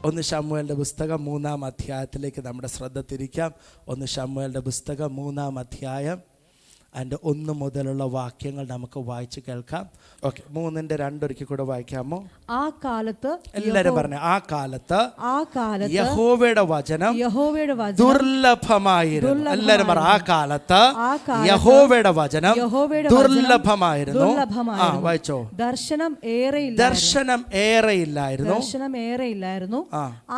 ഒന്ന് ശമൂവേലിൻ്റെ പുസ്തകം 3-ാം അധ്യായത്തിലേക്ക് നമ്മുടെ ശ്രദ്ധ തിരിക്കാം. ഒന്ന് ശമൂവേലിൻ്റെ പുസ്തകം 3-ാം അധ്യായം അതിൻ്റെ 1 മുതലുള്ള വാക്യങ്ങൾ നമുക്ക് വായിച്ച് കേൾക്കാം. ഓക്കെ, 3:2 ഒരിക്കൽ കൂടെ വായിക്കാമോ? ആ കാലത്ത് എല്ലാവരും പറഞ്ഞു, ആ കാലത്ത് യഹോവയുടെ വചനം ദുർലഭമായിരുന്നു. എല്ലാവരും പറ, ആ കാലത്ത് യഹോവയുടെ വചനം ദുർലഭമായിരുന്നു. വായിച്ചോ? ദർശനം ഏറെയില്ലായിരുന്നു.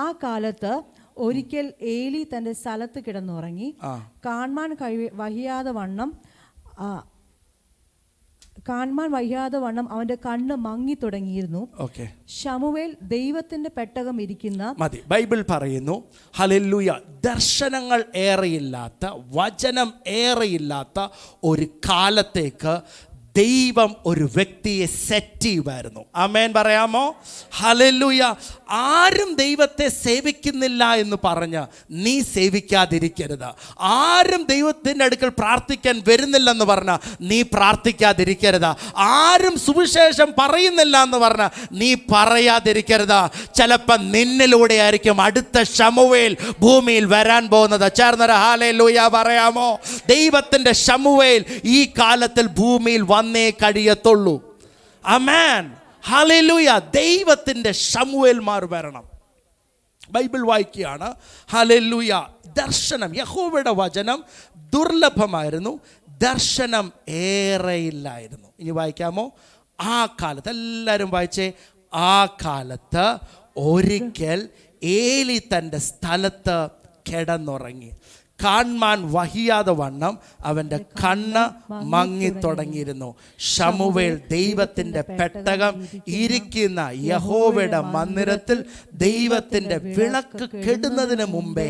ആ കാലത്ത് ഒരിക്കൽ ഏലി തന്റെ സ്ഥലത്ത് കിടന്നുറങ്ങി. കാണാൻ വയ്യാതെ വണ്ണം അവന്റെ കണ്ണ് മങ്ങി തുടങ്ങിയിരുന്നു. ശമൂവേൽ ദൈവത്തിന്റെ പെട്ടകം ഇരിക്കുന്ന മതി. ബൈബിൾ പറയുന്നു, ഹല്ലേലൂയ, ദർശനങ്ങൾ ഏറെയില്ലാത്ത, വചനം ഏറെയില്ലാത്ത ഒരു കാലത്തേക്ക് ദൈവം ഒരു വ്യക്തിയെ സെറ്റ് ചെയ്യുമായിരുന്നു. ആമേൻ പറയാമോ? ഹല്ലേലൂയ. ആരും ദൈവത്തെ സേവിക്കുന്നില്ല എന്ന് പറഞ്ഞ് നീ സേവിക്കാതിരിക്കരുത്. ആരും ദൈവത്തിൻ്റെ അടുക്കൽ പ്രാർത്ഥിക്കാൻ വരുന്നില്ലെന്ന് പറഞ്ഞ് നീ പ്രാർത്ഥിക്കാതിരിക്കരുത്. ആരും സുവിശേഷം പറയുന്നില്ല എന്ന് പറഞ്ഞ് നീ പറയാതിരിക്കരുത്. ചിലപ്പോൾ നിന്നിലൂടെ ആയിരിക്കും അടുത്ത ശമൂവേൽ ഭൂമിയിൽ വരാൻ പോകുന്നത്. ചേർന്നൊരു ഹല്ലേലൂയ പറയാമോ? ദൈവത്തിൻ്റെ ശമൂവേൽ ഈ കാലത്തിൽ ഭൂമിയിൽ വന്നേ കഴിയത്തുള്ളൂ. ആമേൻ, ഹല്ലേലൂയ. ദൈവത്തിൻ്റെ ശമൂവേൽമാർ വരണം. ബൈബിൾ വായിക്കുകയാണ്, ഹല്ലേലൂയ. ദർശനം, യഹോവയുടെ വചനം ദുർലഭമായിരുന്നു, ദർശനം ഏറെയില്ലായിരുന്നു. ഇനി വായിക്കാമോ? ആ കാലത്ത്, എല്ലാവരും വായിച്ചേ. ആ കാലത്ത് ഒരിക്കൽ ഏലി തൻ്റെ സ്ഥലത്ത് കിടന്നുറങ്ങി. കാണാൻ വഹിയാതെ വണ്ണം അവൻ്റെ കണ്ണ് മങ്ങിത്തുടങ്ങിയിരുന്നു. ശമൂവേൽ ദൈവത്തിൻ്റെ പെട്ടകം ഇരിക്കുന്ന യഹോവയുടെ മന്ദിരത്തിൽ ദൈവത്തിൻ്റെ വിളക്ക് കെടുന്നതിന് മുമ്പേ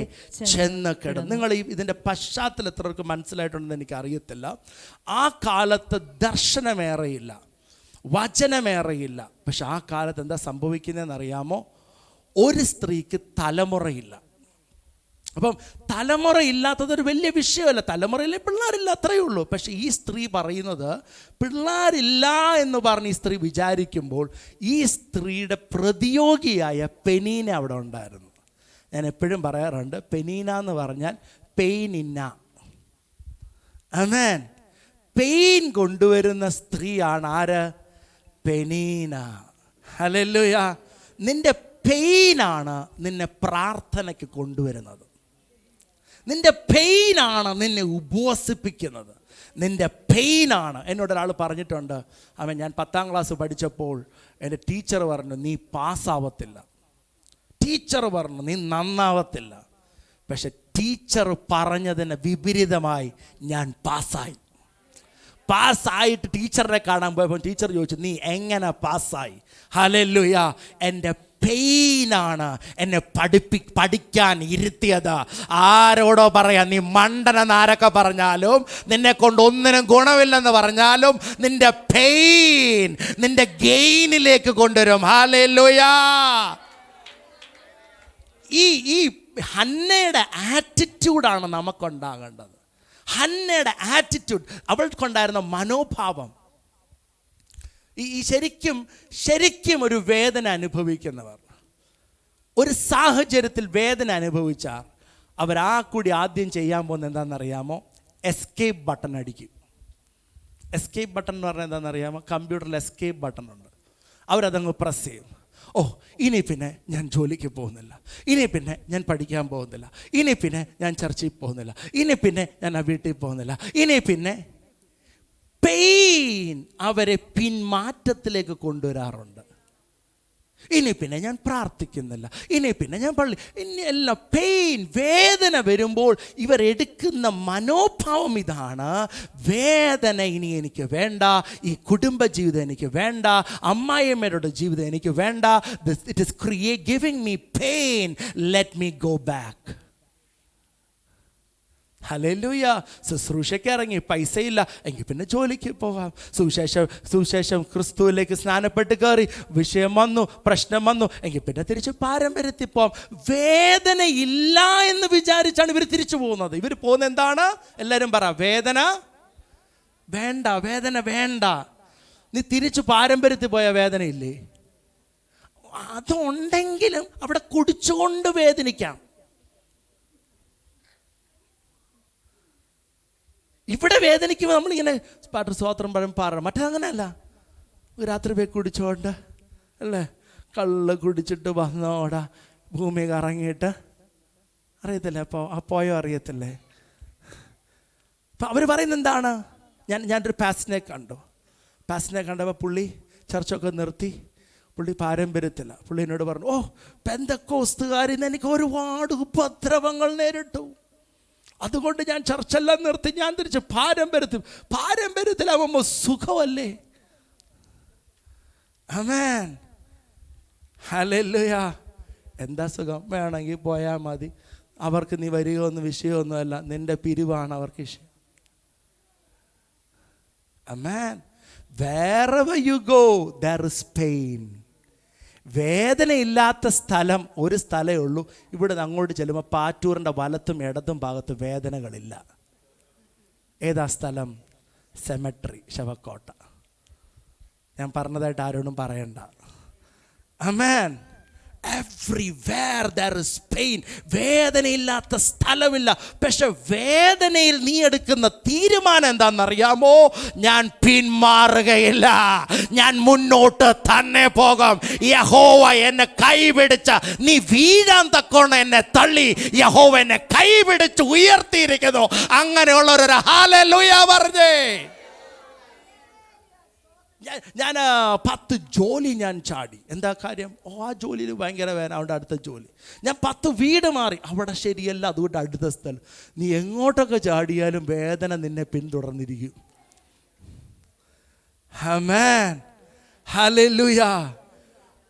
ചെന്ന് കിടന്നു. നിങ്ങൾ ഇതിൻ്റെ പശ്ചാത്തലം എത്രവർക്ക് മനസ്സിലായിട്ടുണ്ടെന്ന് എനിക്ക് അറിയത്തില്ല. ആ കാലത്ത് ദർശനമേറെയില്ല, വചനമേറെയില്ല. പക്ഷെ ആ കാലത്ത് എന്താ സംഭവിക്കുന്നതെന്ന് അറിയാമോ? ഒരു സ്ത്രീക്ക് തലമുറയില്ല. അപ്പം തലമുറ ഇല്ലാത്തതൊരു വലിയ വിഷയമല്ല. തലമുറയിലെ പിള്ളേരില്ല, അത്രയേ ഉള്ളൂ. പക്ഷേ ഈ സ്ത്രീ പറയുന്നത് പിള്ളേരില്ല എന്ന് പറഞ്ഞ് ഈ സ്ത്രീ വിചാരിക്കുമ്പോൾ ഈ സ്ത്രീയുടെ പ്രതിയോഗിയായ പെനീന അവിടെ ഉണ്ടായിരുന്നു. ഞാൻ എപ്പോഴും പറയാറുണ്ട്, പെനീന എന്ന് പറഞ്ഞാൽ പെയിനിന്ന. ആമേൻ. പെയിൻ കൊണ്ടുവരുന്ന സ്ത്രീയാണ് ആര്? പെനീന. ഹല്ലേലൂയ. നിന്റെ പെയിനാണ് നിന്നെ പ്രാർത്ഥനയ്ക്ക് കൊണ്ടുവരുന്നത്. നിന്റെ പെയിനാണ് നിന്നെ ഉപവസിപ്പിക്കുന്നത്. നിന്റെ പെയിനാണ്. എന്നോട് ഒരാൾ പറഞ്ഞിട്ടുണ്ട്, അവൻ ഞാൻ 10ാം ക്ലാസ് പഠിച്ചപ്പോൾ എൻ്റെ ടീച്ചർ പറഞ്ഞു നീ പാസ്സാവത്തില്ല, ടീച്ചർ പറഞ്ഞു നീ നന്നാവത്തില്ല. പക്ഷെ ടീച്ചർ പറഞ്ഞതിന് വിപരീതമായി ഞാൻ പാസ്സായിട്ട് ടീച്ചറിനെ കാണാൻ പോയപ്പോൾ ടീച്ചർ ചോദിച്ചു നീ എങ്ങനെ പാസ്സായി? ഹല്ലേലൂയ. എൻ്റെ പെയിനാണ് എന്നെ പഠിക്കാൻ ഇരുത്തിയത്. ആരോടോ പറയാം, നീ മണ്ടനെന്ന് ആരൊക്കെ പറഞ്ഞാലും, നിന്നെ കൊണ്ട് ഒന്നിനും ഗുണമില്ലെന്ന് പറഞ്ഞാലും, നിന്റെ പെയിൻ നിന്റെ ഗെയിനിലേക്ക് കൊണ്ടുവരും. ഹല്ലേലൂയ. ഈ ഹന്നയുടെ ആറ്റിറ്റ്യൂഡാണ് നമുക്കുണ്ടാകേണ്ടത്. ഹന്നയുടെ ആറ്റിറ്റ്യൂഡ്, അവൾക്കുണ്ടായിരുന്ന മനോഭാവം. ഈ ശരിക്കും ഒരു വേദന അനുഭവിക്കുന്നവർ, ഒരു സാഹചര്യത്തിൽ വേദന അനുഭവിച്ചാൽ അവരാ കൂടി ആദ്യം ചെയ്യാൻ പോകുന്നത് എന്താണെന്നറിയാമോ? എസ്കേപ്പ് ബട്ടൺ അടിക്കും. എസ്കേപ്പ് ബട്ടൺ എന്ന് പറഞ്ഞാൽ എന്താണെന്നറിയാമോ? കമ്പ്യൂട്ടറിൽ എസ്കേപ്പ് ബട്ടൺ ഉണ്ട്. അവരതങ്ങ് പ്രസ് ചെയ്യും. ഇനി പിന്നെ ഞാൻ ജോലിക്ക് പോകുന്നില്ല, ഇനി പിന്നെ ഞാൻ പഠിക്കാൻ പോകുന്നില്ല, ഇനി പിന്നെ ഞാൻ ചർച്ചിൽ പോകുന്നില്ല, ഇനി പിന്നെ ഞാൻ ആ വീട്ടിൽ പോകുന്നില്ല, ഇനി പിന്നെ പെയിൻ അവരെ പിന്മാറ്റത്തിലേക്ക് കൊണ്ടുവരാറുണ്ട്. ഇനി പിന്നെ ഞാൻ പ്രാർത്ഥിക്കുന്നില്ല, ഇനി പിന്നെ ഞാൻ ഇനി എല്ലാം പെയിൻ, വേദന വരുമ്പോൾ ഇവരെടുക്കുന്ന മനോഭാവം ഇതാണ്: വേദന ഇനി എനിക്ക് വേണ്ട, ഈ കുടുംബജീവിതം എനിക്ക് വേണ്ട, അമ്മായിയമ്മയുടെ ജീവിതം എനിക്ക് വേണ്ട, it is giving me pain, let me go back. Hallelujah. ശുശ്രൂഷയ്ക്ക് ഇറങ്ങി, പൈസയില്ല എങ്കിൽ പിന്നെ ജോലിക്ക് പോകാം. സുവിശേഷം ക്രിസ്തുവിലേക്ക് സ്നാനപ്പെട്ട് കയറി, വിഷയം വന്നു, പ്രശ്നം വന്നു എങ്കിൽ പിന്നെ തിരിച്ച് പാരമ്പര്യത്തിൽ പോകാം. വേദന ഇല്ല എന്ന് വിചാരിച്ചാണ് ഇവർ തിരിച്ചു പോകുന്നത്. ഇവർ പോകുന്നത് എന്താണ്? എല്ലാവരും പറ, വേദന വേണ്ട, വേദന വേണ്ട. നീ തിരിച്ചു പാരമ്പര്യത്തിൽ പോയ വേദന ഇല്ലേ? അതുണ്ടെങ്കിലും അവിടെ കുടിച്ചുകൊണ്ട് വേദനിക്കാം. ഇവിടെ വേദനിക്കുമ്പോൾ നമ്മളിങ്ങനെ പാട്ട് സ്വോത്രം പാടണം. മറ്റേതങ്ങനെയല്ല. രാത്രി പോയി കുടിച്ചോണ്ട് അല്ലേ, കള്ള് കുടിച്ചിട്ട് വന്നോടാ ഭൂമി കറങ്ങിയിട്ട് അറിയത്തില്ലേ, അപ്പോൾ ആ പോയോ അറിയത്തില്ലേ. അപ്പം അവർ പറയുന്നത് എന്താണ്? ഞാനൊരു പാസ്റ്ററിനെ കണ്ടപ്പോൾ പുള്ളി ചർച്ചൊക്കെ നിർത്തി. പുള്ളി പാരമ്പര്യത്തില്ല. പുള്ളി എന്നോട് പറഞ്ഞു, ഓ പെന്തക്കോസ്തുകാരിൽ നിന്ന് എനിക്ക് ഒരുപാട് ഉപദ്രവങ്ങൾ നേരിട്ടു, അതുകൊണ്ട് ഞാൻ ചർച്ചെല്ലാം നിർത്തി, ഞാൻ തിരിച്ച് പാരമ്പര്യത്തിലാവുമ്പോൾ സുഖമല്ലേ. ആമേൻ, ഹല്ലേലൂയ. എന്താ സുഖം? വേണമെങ്കിൽ പോയാൽ മതി, അവർക്ക് നീ വരികയൊന്നും വിഷയമൊന്നുമല്ല, നിന്റെ പിരിവാണ് അവർക്ക് വിഷയം. ആമേൻ. Wherever you go, there is pain. വേദനയില്ലാത്ത സ്ഥലം ഒരു സ്ഥലമേ ഉള്ളൂ. ഇവിടെ നിന്ന് അങ്ങോട്ട് ചെല്ലുമ്പോൾ പാറ്റൂറിൻ്റെ വലത്തും ഇടതും ഭാഗത്ത് വേദനകളില്ല. ഏതാ സ്ഥലം? സെമെട്രി, ശവക്കോട്ട. ഞാൻ പറഞ്ഞതായിട്ട് ആരോടും പറയണ്ട. ആമേൻ. Everywhere there is pain. വേദനയില്ലാത്ത സ്ഥലമില്ല. പക്ഷെ വേദനയിൽ നീ എടുക്കുന്ന തീരുമാനം എന്താണെന്നറിയാമോ? ഞാൻ പിന്മാറുകയില്ല, ഞാൻ മുന്നോട്ട് തന്നെ പോകും. യഹോവ എന്നെ കൈപിടിച്ച, നീ വീഴാൻ തക്കോണം എന്നെ തള്ളി യഹോവ എന്നെ കൈപിടിച്ച് ഉയർത്തിയിരിക്കുന്നു. അങ്ങനെയുള്ളവരൊരു ഹല്ലേലൂയ പറഞ്ഞേ. ഞാൻ 10 ജോലി ഞാൻ ചാടി. എന്താ കാര്യം? ആ ജോലിയിൽ ഭയങ്കര വേദന, അവിടെ അടുത്ത ജോലി. ഞാൻ 10 വീട് മാറി, അവിടെ ശരിയല്ല, അതുകൊണ്ട് അടുത്ത സ്ഥലം. നീ എങ്ങോട്ടൊക്കെ ചാടിയാലും വേദന നിന്നെ പിന്തുടർന്നിരിക്കും. ആമേൻ, hallelujah.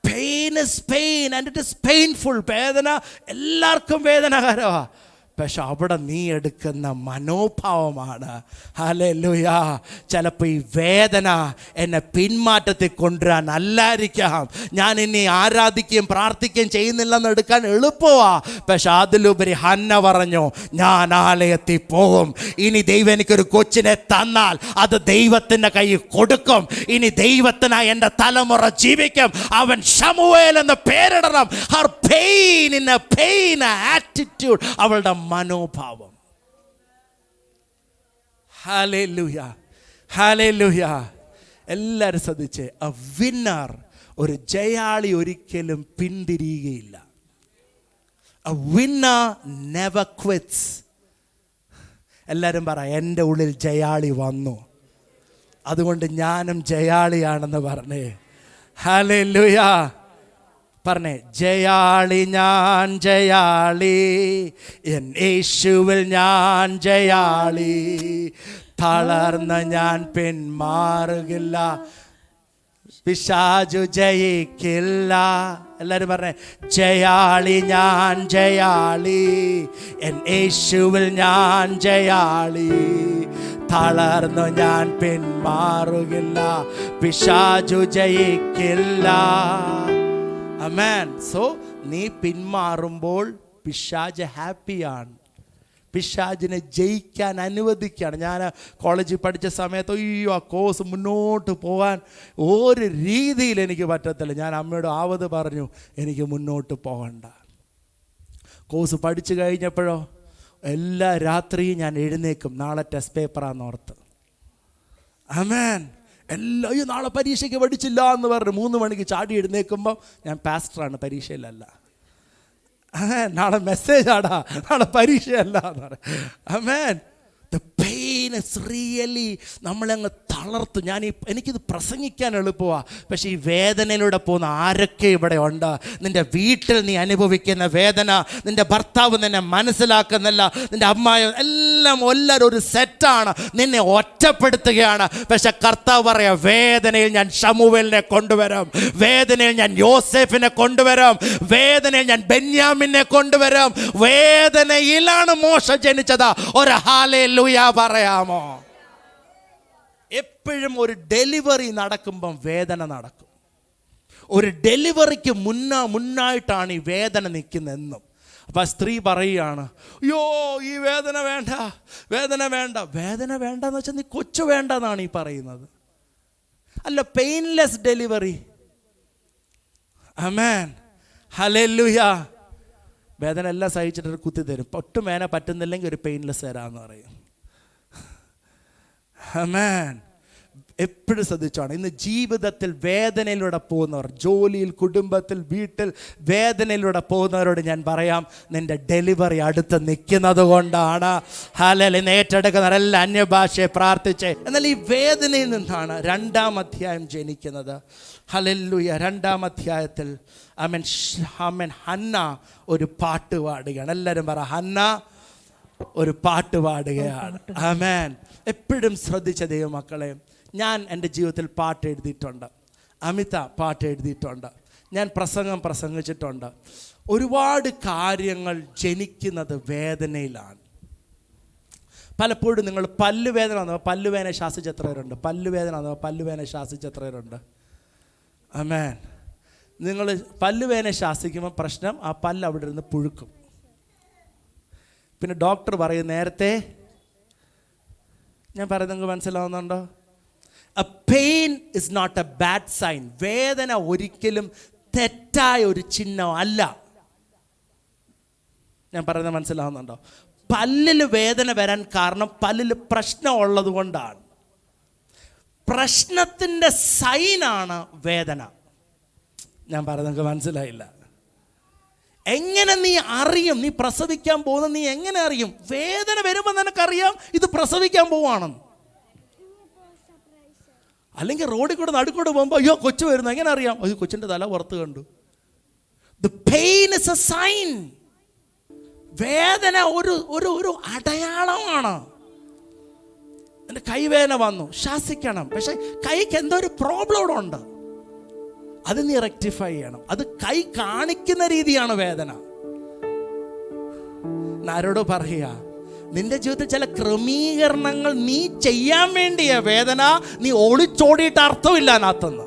Pain is pain and it is painful. വേദന എല്ലാവർക്കും വേദനകരമാണ്. പക്ഷെ അവിടെ നീ എടുക്കുന്ന മനോഭാവമാണ്. ഹല്ലേലൂയ. ചിലപ്പോൾ ഈ വേദന എന്നെ പിന്മാറ്റത്തിൽ കൊണ്ടുവരാൻ അല്ലായിരിക്കാം. ഞാൻ ഇനി ആരാധിക്കുകയും പ്രാർത്ഥിക്കുകയും ചെയ്യുന്നില്ലെന്ന് എടുക്കാൻ എളുപ്പമാണ്. പക്ഷെ അതിലുപരി ഹന്ന പറഞ്ഞു, ഞാൻ ആലയത്തിൽ പോകും. ഇനി ദൈവം എനിക്കൊരു കൊച്ചിനെ തന്നാൽ അത് ദൈവത്തിൻ്റെ കയ്യിൽ കൊടുക്കും. ഇനി ദൈവത്തിനായി എൻ്റെ തലമുറ ജീവിക്കും. അവൻ ശമൂവേൽ എന്ന് പേരിടണം. Her pain in a pain attitude, അവളുടെ മനോഭാവം. Hallelujah, hallelujah. എല്ലാവരും ശ്രദ്ധിച്ചേ. എ വിന്നർ, ഒരു ജയാളി ഒരിക്കലും പിന്തിരിയുകയില്ല. A winner never quits. എല്ലാവരും പറ, എൻ്റെ ഉള്ളിൽ ജയാളി വന്നു, അതുകൊണ്ട് ഞാനും ജയാളിയാണെന്ന് പറഞ്ഞേ. ഹല്ലേലൂയ പറഞ്ഞേ. ജയാളി ഞാൻ ജയാളി, എൻ യേശുവിൽ ഞാൻ ജയാളി, തളർന്ന ഞാൻ പിന്മാറുകില്ല, പിശാചു ജയിക്കില്ല. എല്ലാവരും പറഞ്ഞേ, ജയാളി ഞാൻ ജയാളി, എൻ യേശുവിൽ ഞാൻ ജയാളി, തളർന്നു ഞാൻ പിന്മാറുകില്ല, പിശാചു ജയിക്കില്ല. ആമേൻ. സോ നീ പിന്മാറുമ്പോൾ പിശാച് ഹാപ്പിയാണ്, പിശാചിനെ ജയിക്കാൻ അനുവദിക്കുകയാണ്. ഞാൻ കോളേജിൽ പഠിച്ച സമയത്ത് അയ്യോ ആ കോഴ്സ് മുന്നോട്ട് പോകാൻ ഒരു രീതിയിൽ എനിക്ക് പറ്റത്തില്ല. ഞാൻ അമ്മയോട് ആവത് പറഞ്ഞു, എനിക്ക് മുന്നോട്ട് പോകണ്ട. കോഴ്സ് പഠിച്ചു കഴിഞ്ഞപ്പോഴോ എല്ലാ രാത്രിയും ഞാൻ എഴുന്നേക്കും, നാളെ ടെസ്റ്റ് പേപ്പറാന്ന് ഓർത്ത്. ആമേൻ. അയ്യോ നാളെ പരീക്ഷയ്ക്ക് പഠിച്ചില്ല എന്ന് പറഞ്ഞ് 3 മണിക്ക് ചാടി എഴുന്നേൽക്കുമ്പോൾ ഞാൻ പാസ്റ്ററാണ്, പരീക്ഷയിലല്ല. നാളെ മെസ്സേജാടാ, നാളെ പരീക്ഷയല്ല എന്ന് പറയും. ആമേൻ. The pain is really നമ്മളങ്ങ് തളർത്തു. എനിക്കിത് പ്രസംഗിക്കാൻ എളുപ്പമാണ്, പക്ഷേ ഈ വേദനയിലൂടെ പോകുന്ന ആരൊക്കെ ഇവിടെ ഉണ്ട്? നിൻ്റെ വീട്ടിൽ നീ അനുഭവിക്കുന്ന വേദന, നിൻ്റെ ഭർത്താവ് നിന്നെ മനസ്സിലാക്കുന്നില്ല, നിൻ്റെ അമ്മായും എല്ലാവരും ഒരു സെറ്റാണ്, നിന്നെ ഒറ്റപ്പെടുത്തുകയാണ്. പക്ഷെ കർത്താവ് പറയാം, വേദനയിൽ ഞാൻ ശമൂവേലിനെ കൊണ്ടുവരും, വേദനയിൽ ഞാൻ യോസേഫിനെ കൊണ്ടുവരും, വേദനയിൽ ഞാൻ ബെന്യാമിനെ കൊണ്ടുവരും. വേദനയിലാണ് മോശ ജനിച്ചത്. ഒരു ഹല്ലേലൂയ പറയാമോ? എപ്പോഴും ഒരു ഡെലിവറി നടക്കുമ്പം വേദന നടക്കും. ഒരു ഡെലിവറിക്ക് മുന്നായിട്ടാണ് ഈ വേദന നിൽക്കുന്നതെന്നും. അപ്പം സ്ത്രീ പറയുകയാണ്, അയ്യോ ഈ വേദന വേണ്ട, വേദന വേണ്ട. വേദന വേണ്ടെന്ന് വെച്ചാൽ നീ കൊച്ചു വേണ്ടെന്നാണ് ഈ പറയുന്നത്. അല്ല, പെയിൻലെസ് ഡെലിവറി. ആമേൻ, ഹല്ലേലൂയ. വേദന എല്ലാം സഹിച്ചിട്ട് കുത്തി തരും. ഒട്ടും വേദന പറ്റുന്നില്ലെങ്കിൽ ഒരു പെയിൻലെസ് തരാമെന്ന് പറയും. ആമേൻ. എപ്പോഴും ശ്രദ്ധിച്ചോണം, ഇന്ന് ജീവിതത്തിൽ വേദനയിലൂടെ പോകുന്നവർ, ജോലിയിൽ, കുടുംബത്തിൽ, വീട്ടിൽ വേദനയിലൂടെ പോകുന്നവരോട് ഞാൻ പറയാം, നിന്റെ ഡെലിവറി അടുത്ത് നിൽക്കുന്നത് കൊണ്ടാണ്. ഹല്ലേലൂയ. ഏറ്റെടുക്കുന്നവരെല്ലാം അന്യഭാഷയെ പ്രാർത്ഥിച്ചേ. എന്നാൽ ഈ വേദനയിൽ നിന്നാണ് 2-ാം അധ്യായം ജനിക്കുന്നത്. ഹല്ലേലൂയ. 2-ാം അധ്യായത്തിൽ ആമേൻ ഹന്ന ഒരു പാട്ട് പാടുകയാണ്. എല്ലാവരും പറ, ഹന്ന ഒരു പാട്ട് പാടുകയാണ്. ആമേൻ. എപ്പോഴും ശ്രദ്ധിച്ച ദൈവമക്കളെ, ഞാൻ എൻ്റെ ജീവിതത്തിൽ പാട്ട് എഴുതിയിട്ടുണ്ട്, അമിത പാട്ട് എഴുതിയിട്ടുണ്ട്, ഞാൻ പ്രസംഗിച്ചിട്ടുണ്ട്. ഒരുപാട് കാര്യങ്ങൾ ജനിക്കുന്നത് വേദനയിലാണ്. പലപ്പോഴും നിങ്ങൾ പല്ലുവേദന വന്നപ്പോൾ പല്ലുവേദന ശാസിച്ച് എത്ര പേരുണ്ട്? പല്ലുവേദന വന്നപ്പോൾ പല്ലുവേദന ശാസിച്ച് എത്ര പേരുണ്ട്? ആമേൻ. നിങ്ങൾ പല്ലുവേദന ശാസിക്കുമ്പോൾ പ്രശ്നം, ആ പല്ല് അവിടെ ഇരുന്ന് പുഴുക്കും. പിന്നെ ഡോക്ടർ പറയും നേരത്തെ, ഞാൻ പറയുന്നത് നിങ്ങൾക്ക് മനസ്സിലാവുന്നുണ്ടോ? A pain is not a bad sign. വേദന ഒരിക്കലും തെറ്റായ ഒരു ചിഹ്നം അല്ല. ഞാൻ പറയുന്നത് മനസ്സിലാവുന്നുണ്ടോ? പല്ലിൽ വേദന വരാൻ കാരണം പല്ലിൽ പ്രശ്നം ഉള്ളത് കൊണ്ടാണ്. പ്രശ്നത്തിൻ്റെ സൈനാണ് വേദന. ഞാൻ പറയുന്നത് നിങ്ങൾക്ക് മനസ്സിലായില്ല. എങ്ങനെ നീ അറിയും? നീ പ്രസവിക്കാൻ പോകുന്ന നീ എങ്ങനെ അറിയും? വേദന വരുമ്പോൾ നിനക്കറിയാം ഇത് പ്രസവിക്കാൻ പോവാണെന്ന്. അല്ലെങ്കിൽ റോഡിൽ കൂടെ നടുക്കൂടെ പോകുമ്പോൾ അയ്യോ കൊച്ചു വരുന്നു, എങ്ങനെ അറിയാം? അയ്യോ കൊച്ചിൻ്റെ തല പുറത്ത് കണ്ടു. The pain is a sign. വേദന ഒരു അടയാളമാണ്. എൻ്റെ കൈവേദന വന്നു, ശാസിക്കണം. പക്ഷെ കൈക്ക് എന്തോ ഒരു പ്രോബ്ലം ഇവിടെ ഉണ്ട്, അത് നീ റെക്ടിഫൈ ചെയ്യണം. അത് കൈ കാണിക്കുന്ന രീതിയാണ് വേദന. ആരോടോ പറയുക, നിന്റെ ജീവിതത്തിൽ ചില ക്രമീകരണങ്ങൾ നീ ചെയ്യാൻ വേണ്ടിയ വേദന. നീ ഒളിച്ചോടിയിട്ട് അർത്ഥമില്ല അതിനകത്തുനിന്ന്.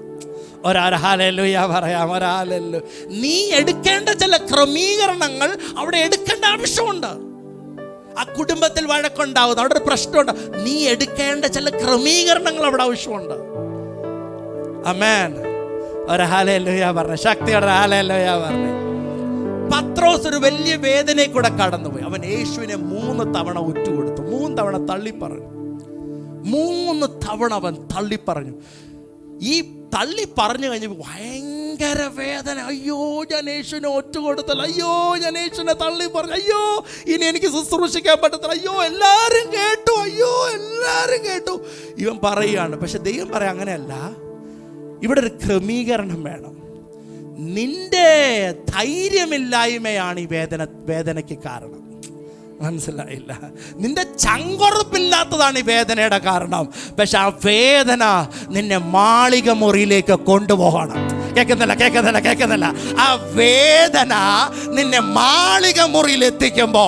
ഹല്ലേലൂയ പറയാം, ഹല്ലേലൂയ. നീ എടുക്കേണ്ട ചില ക്രമീകരണങ്ങൾ അവിടെ എടുക്കേണ്ട ആവശ്യമുണ്ട്. ആ കുടുംബത്തിൽ വഴക്കുണ്ടാവുന്നു, അവിടെ ഒരു പ്രശ്നമുണ്ട്, നീ എടുക്കേണ്ട ചില ക്രമീകരണങ്ങൾ അവിടെ ആവശ്യമുണ്ട്. ആമേൻ. ഹല്ലേലൂയ പറഞ്ഞ ശക്തിയോടെ ഹല്ലേലൂയ പറഞ്ഞേ. പത്രോസ് ഒരു വലിയ വേദനയിൽ കൂടെ കടന്നുപോയി. അവൻ യേശുവിനെ 3 തവണ ഉറ്റുകൊടുത്തു, 3 തവണ തള്ളിപ്പറഞ്ഞു. 3 തവണ അവൻ തള്ളിപ്പറഞ്ഞു. ഈ തള്ളി പറഞ്ഞു കഴിഞ്ഞപ്പോൾ ഭയങ്കര വേദന. അയ്യോ ഞാൻ യേശുവിനെ ഒറ്റുകൊടുത്തല്ല, അയ്യോ ഞാൻ യേശുവിനെ തള്ളി പറഞ്ഞു, അയ്യോ ഇനി എനിക്ക് ശുശ്രൂഷിക്കാൻ പറ്റത്തില്ല, അയ്യോ എല്ലാവരും കേട്ടു, അയ്യോ എല്ലാവരും കേട്ടു. ഇവൻ പറയുകയാണ്. പക്ഷെ ദൈവം പറയാം അങ്ങനെയല്ല, ഇവിടെ ഒരു ക്രമീകരണം വേണം. നിന്റെ ധൈര്യമില്ലായ്മയാണ് ഈ വേദനയ്ക്ക് കാരണം. മനസ്സിലായില്ല? നിന്റെ ചങ്കുറപ്പില്ലാത്തതാണ് ഈ വേദനയുടെ കാരണം. പക്ഷെ ആ വേദന നിന്നെ മാളിക മുറിയിലേക്ക് കൊണ്ടുപോകണം. കേൾക്കുന്നില്ല. ആ വേദന നിന്നെ മാളിക മുറിയിൽ എത്തിക്കുമ്പോ